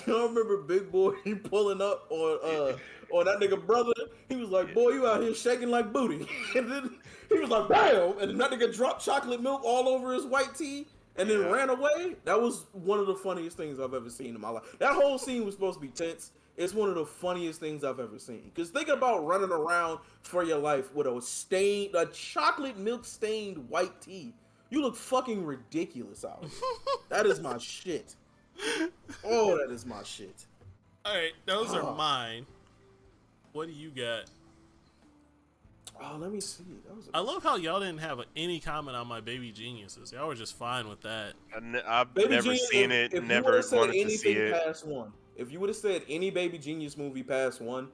Y'all remember Big Boy pulling up on that nigga brother? He was like, "Boy, you out here shaking like booty," and then he was like, "Bam!" and that nigga dropped chocolate milk all over his white tee. And then ran away. That was one of the funniest things I've ever seen in my life. That whole scene was supposed to be tense. It's one of the funniest things I've ever seen. Because thinking about running around for your life with a chocolate milk stained white tee, you look fucking ridiculous out here. That is my shit. Oh, that is my shit. All right, those are mine. What do you got? Oh, let me see. I love how y'all didn't have any comment on my Baby Geniuses. Y'all were just fine with that. I've Baby never Genius, seen it. if Never you said wanted to see anything it. past one, if you would have said any Baby Genius movie past one,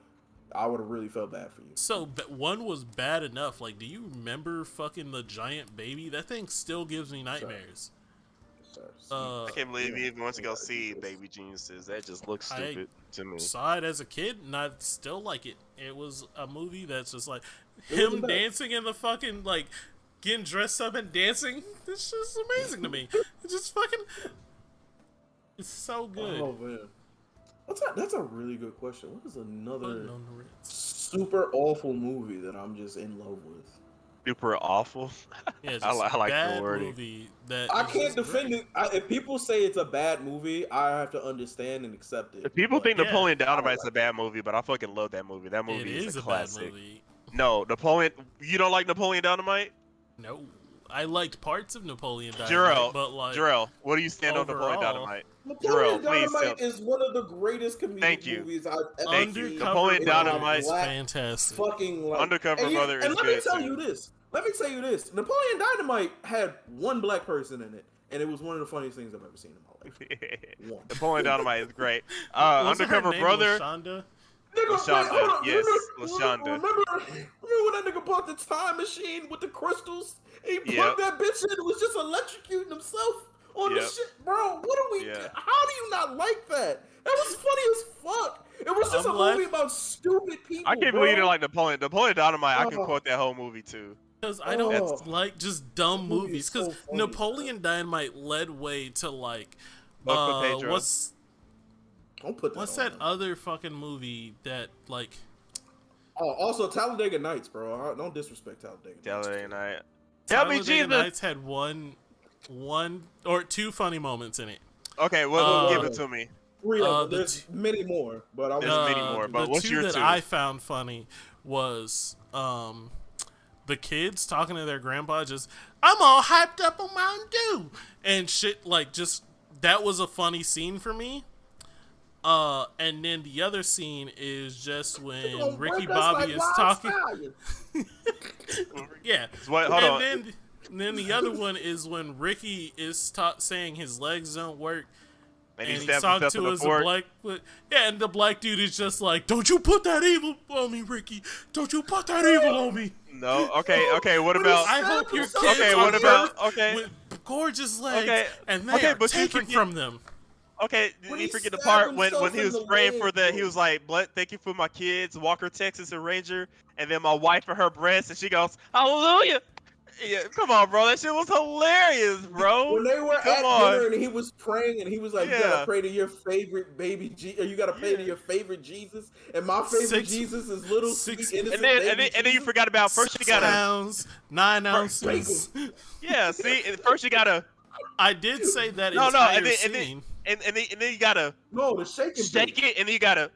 I would have really felt bad for you. So one was bad enough. Like, do you remember fucking the giant baby? That thing still gives me nightmares. I can't believe you even went to go see Baby Geniuses. That just looks stupid to me. Saw it as a kid, and I still like it. It was a movie that's just like him dancing in the fucking like getting dressed up and dancing. It's just amazing to me. It's just fucking. It's so good. Oh man, that's a really good question. What is another On the Ritz. super awful movie that I'm just in love with? Super awful. Yeah, it's I like bad the wording. movie that I is can't just defend great. it. If people say it's a bad movie, I have to understand and accept it. If people But think Yeah. Napoleon Dynamite's a bad movie, but I fucking love that movie. That movie It is is a a bad classic. movie. No, Napoleon. You don't like Napoleon Dynamite? No, I liked parts of Napoleon Dynamite, Jarrell, but like Jarrell, what do you stand on Napoleon overall- Dynamite? Napoleon Jarrell, please Dynamite tell- is one of the greatest comedic Thank you. movies I've ever Thank seen. you. Undercover Napoleon Brother Dynamite is black fantastic. Fucking like, Undercover Brother is and let good, me tell too. you this. Let me tell you this. Napoleon Dynamite had one black person in it, and it was one of the funniest things I've ever seen in my life. One. Napoleon Dynamite is great. Wasn't her Undercover name Brother. Lashonda? Nigga, Lashonda, wait, hold on. yes, Remember Lashonda. when that nigga bought the time machine with the crystals? And he Yep. plugged that bitch in and was just electrocuting himself on the Yep. shit. Bro, what are we Yeah. how do you not like that? That was funny as fuck. It was just I'm a like- movie about stupid people. I can't bro. believe you didn't like Napoleon. Napoleon Dynamite. I can Oh. quote that whole movie too. Because I don't Oh. like just dumb That movie movies. is so Because funny, Napoleon Dynamite led way to like, Buck the Pedro. what's Don't put that what's on that him. other fucking movie that like? Oh, also Talladega Nights, bro. Don't disrespect Talladega Nights. Talladega Night. Tell me, Talladega Jesus. Nights had one or two funny moments in it. Okay, well, give it Uh, to me. Three of them. the There's many more, but I There's was many more, but the what's two your that two? I found funny was the kids talking to their grandpa, just I'm all hyped up on Mountain Dew and shit. Like, just that was a funny scene for me. And then the other scene is just when Ricky Bobby is talking. Yeah. What, hold on. And then the other one is when Ricky is saying his legs don't work. And And he he's stabbed talking himself in to the his fork. black, yeah, and the black dude is just like, "Don't you put that evil on me, Ricky? Don't you put that evil on me?" No. Okay. What about? I hope your kids Okay, are what about- birthed okay. with gorgeous legs, Okay, and they okay, are but you taken forget- from them. Okay, When you he forget the stabbed part when himself he in was the praying leg, for the. He bro. was like, "Blood, thank you for my kids, Walker, Texas, and Ranger." And then my wife for her breast, and she goes, "Hallelujah." Yeah, come on, bro. That shit was hilarious, bro. When they were Come at on. dinner and he was praying and he was like, "You Yeah. gotta pray to your favorite baby, or you gotta pray to your favorite Jesus." And my favorite Six- Jesus is little six- sweet innocent And then, baby and then you Jesus. forgot about first you gotta. Pounds, 9 ounces. Yeah, see, first you gotta. I did say that No, entire and then, scene. and then you gotta No, the shaking shake baby. it, and then you gotta.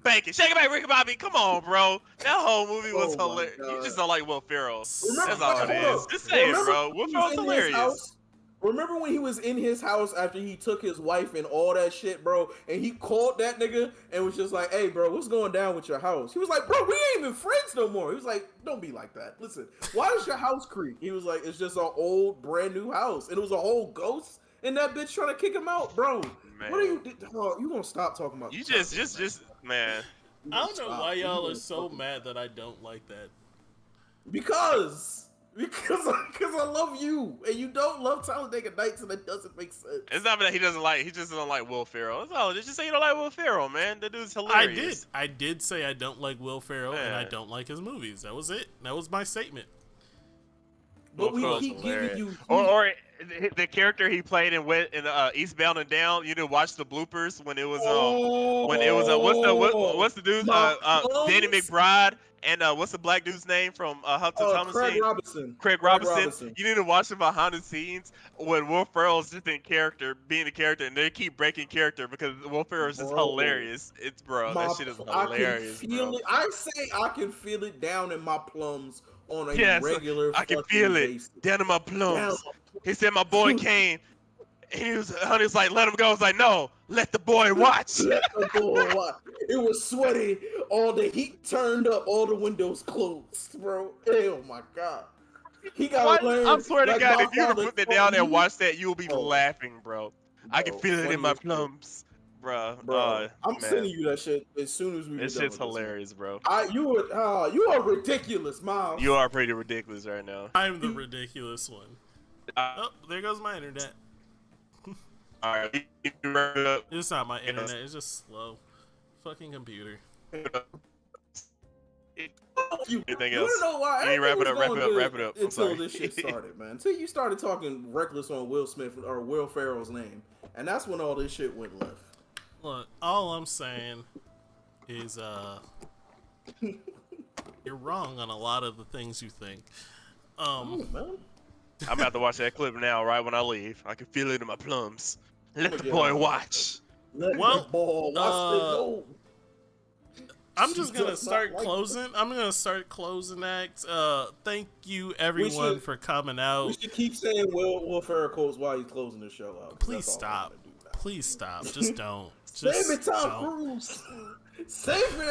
Bank it, shake it back, Ricky Bobby. Come on, bro. That whole movie was Oh my hilarious. You God. just don't like Will Ferrell. Remember, That's all it hold is. up. Just say it, Remember bro. when Will he Ferrell's was in his hilarious. house? Remember when he was in his house after he took his wife and all that shit, bro? And he called that nigga and was just like, "Hey, bro, what's going down with your house?" He was like, "Bro, we ain't even friends no more." He was like, "Don't be like that. Listen, why does your house creak?" He was like, "It's just an old, brand new house." And it was a whole ghost in that bitch trying to kick him out, bro. Man. What are you? Oh, you gonna stop talking about? You just, man. I don't know why y'all are so mad that I don't like that. Because Because I love you, and you don't love Talladega Nights, and it doesn't make sense. It's not that he doesn't like. He just doesn't like Will Ferrell. That's all. Just say you don't like Will Ferrell, man. The dude's hilarious. I did say I don't like Will Ferrell, and I don't like his movies. That was it. That was my statement. But we Ferrell's keep giving you or the character he played in Eastbound and Down. You didn't watch the bloopers when it was what's the dude Danny McBride and what's the black dude's name from Hudson Thomas? Craig Robinson. Craig Robinson. You need to watch the behind the scenes when Will Ferrell's just in character, being a character, and they keep breaking character because Will Ferrell's just hilarious. It's that shit is hilarious. I can feel it. I say I can feel it down in my plums on a regular. I can feel it down in my plums. He said my boy came. He was like, let him go. I was like, no, let the boy watch. Let the boy watch. It was sweaty. All the heat turned up. All the windows closed, bro. Oh my god. He got to learn. I swear to like God, if you were to put that down and watch that, you'll be Bro. laughing, bro. I can feel it in my plums, bro. I'm sending you that shit as soon as we. This shit's hilarious, bro. You are ridiculous, Miles. You are pretty ridiculous right now. I'm the ridiculous one. Oh, there goes my internet. All right, wrap it up. It's not my internet. It's just slow. Fucking computer. Anything You else? know why? You wrap it up. Everything was going Wrap it good up. I'm until sorry. this shit started, man. Until you started talking reckless on Will Smith or Will Ferrell's name, and that's when all this shit went left. Look, all I'm saying is, you're wrong on a lot of the things you think. Man. I'm about to watch that clip now, right when I leave. I can feel it in my plums. Let the Yeah. boy watch. Let Well, the ball watch it go. I'm just gonna does not start like closing. I'm gonna start closing acts. Thank you everyone should- for coming We out. should keep saying Will Ferrell quotes while he's closing the show out. Please That's all I'm stop. gonna do now. Please stop. Just don't. Save Just me, Tom don't. Cruise. Save me.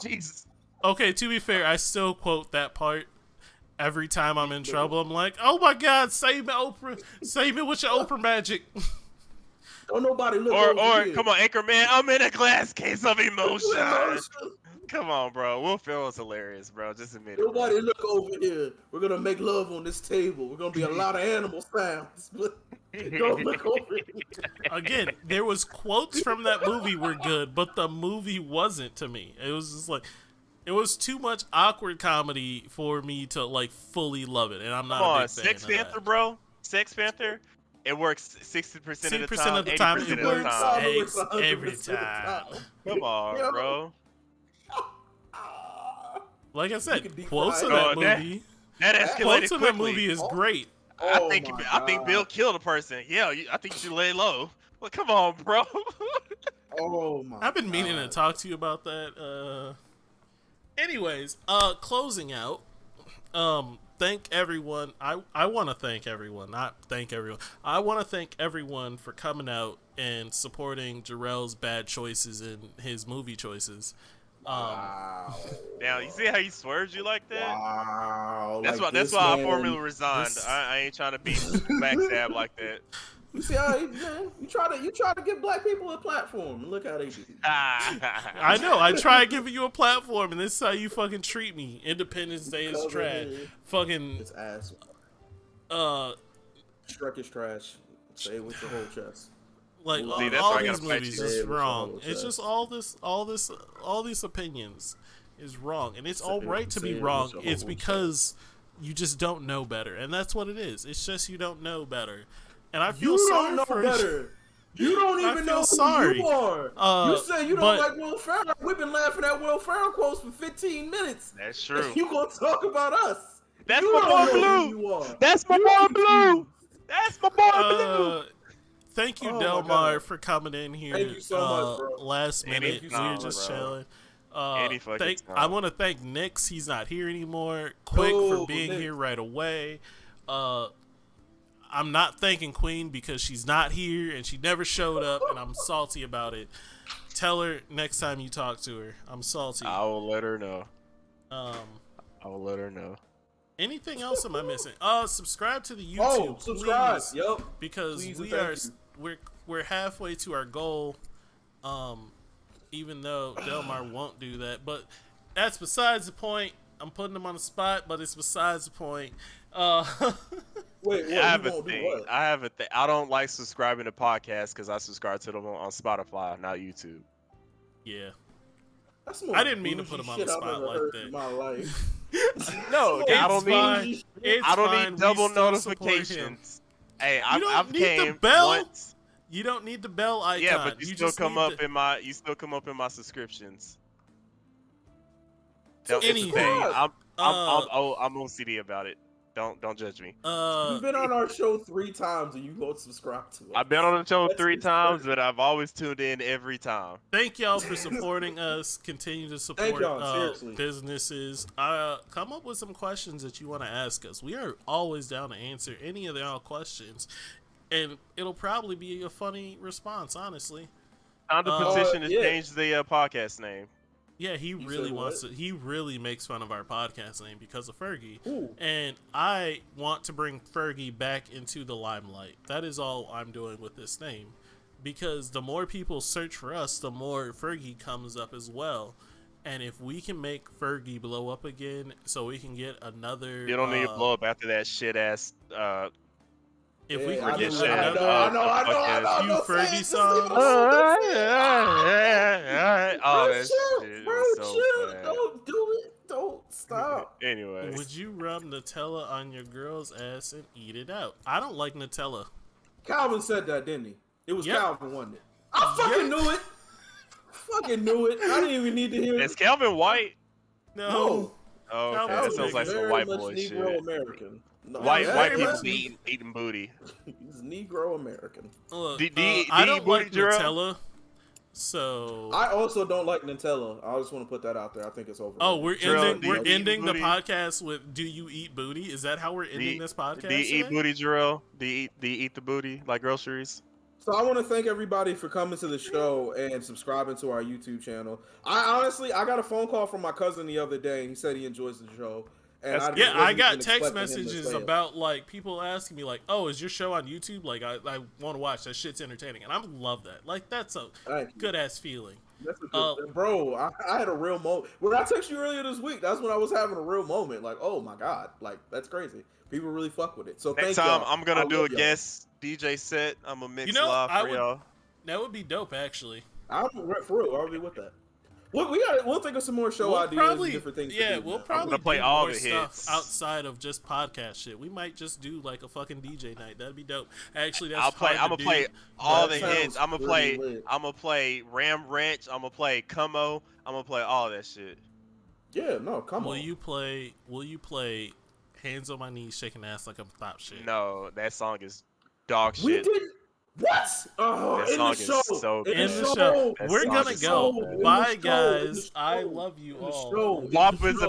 Jesus. Okay, to be fair, I still quote that part every time I'm in trouble. I'm like, oh my God, save me, Oprah. Save me with your Oprah magic. Don't nobody look Or over here. come on, Anchorman. I'm in a glass case of emotion. Come on, bro. Will Ferrell's hilarious, bro. Just admit it. Nobody look over here. We're gonna make love on this table. We're gonna be a lot of animal sounds, but don't look over here. Again, there was quotes from that movie were good, but the movie wasn't to me. It was just like, it was too much awkward comedy for me to like fully love it, and I'm not a big fan Sex of Panther, that. bro. Sex Panther. It works 60% of the 60% time. of the time, 80% it of the works time. It works every 100% of the time. time. Come on, Yeah, bro. Like I You said, can deep quotes fry in it. that Oh, that- movie. That escalated Quotes in that quickly. movie is great. Oh I think my Bill God. killed a person. Yeah, I think you should lay low. Well, come on, bro. Oh my. I've been meaning to God. talk to you about that. Anyways, closing out. Thank everyone. I want to thank everyone, not thank everyone. I want to thank everyone for coming out and supporting Jarrell's bad choices in his movie choices. Wow. Now you see how he swerves you like that? Wow. That's Like why. That's this why I man- formally resigned. this- I ain't trying to be backstab like that. You see how he, man? You try to give black people a platform. And look how they do. I know. I try giving you a platform, and this is how you fucking treat me. Independence Day is Cover trash. it. Fucking It's ass. Shrek is trash. Say it with your whole chest. like See, all, that's all why I these gotta fight movies you. is Yeah, with wrong. your It's whole just all these opinions is wrong, and it's all Say it- right to say be it with wrong. your It's whole because you just don't know better, and that's what it is. It's just you don't know better, and I feel You sorry don't know for better. You don't I even feel know who sorry. you are. You say you don't but- like Will Ferrell. We've been laughing at Will Ferrell quotes for 15 minutes. That's true. You gonna talk about us? That's You my don't boy know who Blue. you are. That's my You boy confused. Blue. That's my boy Blue. Thank you, Oh my Delmar, God. for coming in here. Thank you so much, bro. Last minute, we were Anytime, just bro. chilling. Any fucking time. I want to thank Nix. He's not here anymore. Quick for Oh, being Nix. here right away. I'm not thanking Queen because she's not here and she never showed up, and I'm salty about it. Tell her next time you talk to her. I'm salty. I will let her know. Um, I will let her know. anything else am I missing? Subscribe to the YouTube. Oh, subscribe. please, Yep. because Please we and are thank you. we're halfway to our goal. Even though Delmar won't do that, but that's besides the point. I'm putting him on the spot, but it's besides the point. Wait, I have you a won't do thing. what? I have a thing. I don't like subscribing to podcasts because I subscribe to them on Spotify, not YouTube. Yeah. That's the I most didn't mean to put bougie him on the shit I've spot ever like heard that. in my life. No, It's I don't fine. need. It's I don't fine. need We double still support him. notifications. Hey, You I've don't need came the bell. once. You don't need the bell icon. Yeah, but you still just come need up the- in my. You still come up in my subscriptions. It's a Anywho, thing. I'm OCD about it. Don't judge me. You've been on our show 3 times and you won't subscribe to us. I've been on the show That's 3 times, absurd. but I've always tuned in every time. Thank y'all for supporting us. Continue to support y'all, seriously. businesses. Come up with some questions that you want to ask us. We are always down to answer any of y'all questions, and it'll probably be a funny response. Honestly, Time to petition to change the podcast name. yeah, he really said wants to. what? He really makes fun of our podcast name because of Fergie, Ooh. and I want to bring Fergie back into the limelight. That is all I'm doing with this name. Because the more people search for us, the more Fergie comes up as well. And if we can make Fergie blow up again, so we can get another... You don't need to blow up after that shit ass. If we Yeah, can get shit. another I know. few Say it, Fergie just songs... leave it alone. Oh, Bro, that chill, shit bro, was so chill. bad. Don't do it. Don't stop. Anyway, Would you rub Nutella on your girl's ass and eat it out? I don't like Nutella. Calvin said that, didn't he? It was Yep. Calvin, wasn't it? I fucking knew it. Fucking knew it. I didn't even need to hear is it. Calvin white? No. Oh, okay. Calvin's That Calvin sounds is like some very white much boy Negro shit. American. No, White very people much. be eating booty. He's Negro American. Look, Do you I eat don't booty, like Jarrell? Nutella, so... I also don't like Nutella. I just want to put that out there. I think it's over. Oh, we're Jarrell, ending. do you We're eat ending the booty? podcast with "Do you eat booty?" Is that how we're ending this podcast? Do you eat today? booty, Jarrell? Do you eat the booty like groceries? So I want to thank everybody for coming to the show and subscribing to our YouTube channel. I got a phone call from my cousin the other day, and he said he enjoys the show. And That's- Yeah, I wasn't got even text expecting him to messages say it. about like people asking me like, "Oh, is your show on YouTube?" Like, I want to watch that. Shit's entertaining, and I love that. Like, that's a Thank you. good ass feeling. That's a good, bro. I had a real moment when I texted you earlier this week. That's when I was having a real moment. Like, oh my god, like that's crazy. People really fuck with it. So Next thank time, y'all. I'm gonna I do a love y'all. guest DJ set. I'm gonna mix You know, live I for would- y'all. That would be dope, actually. For real. I'll be with that. We'll think of some more show We'll ideas probably, and different things. yeah, to do, we'll man. probably play do all more the stuff hits. outside of just podcast shit. We might just do like a fucking DJ night. That'd be dope. Actually, that's I'm gonna do. play all That the hits. sounds I'm gonna really play. lit. I'm gonna play Ram Wrench. I'm gonna play Como. I'm gonna play all that shit. Yeah, no, come Will on. you play Hands on My Knees, Shaking Ass Like I'm Top Shit? No, that song is dog We shit. did what? Oh, That in song the is show. so in In the the show. show. That We're song gonna is go. so bad. Bye, In the show. guys. In the I show. love you In the all. show. In the WAP is show.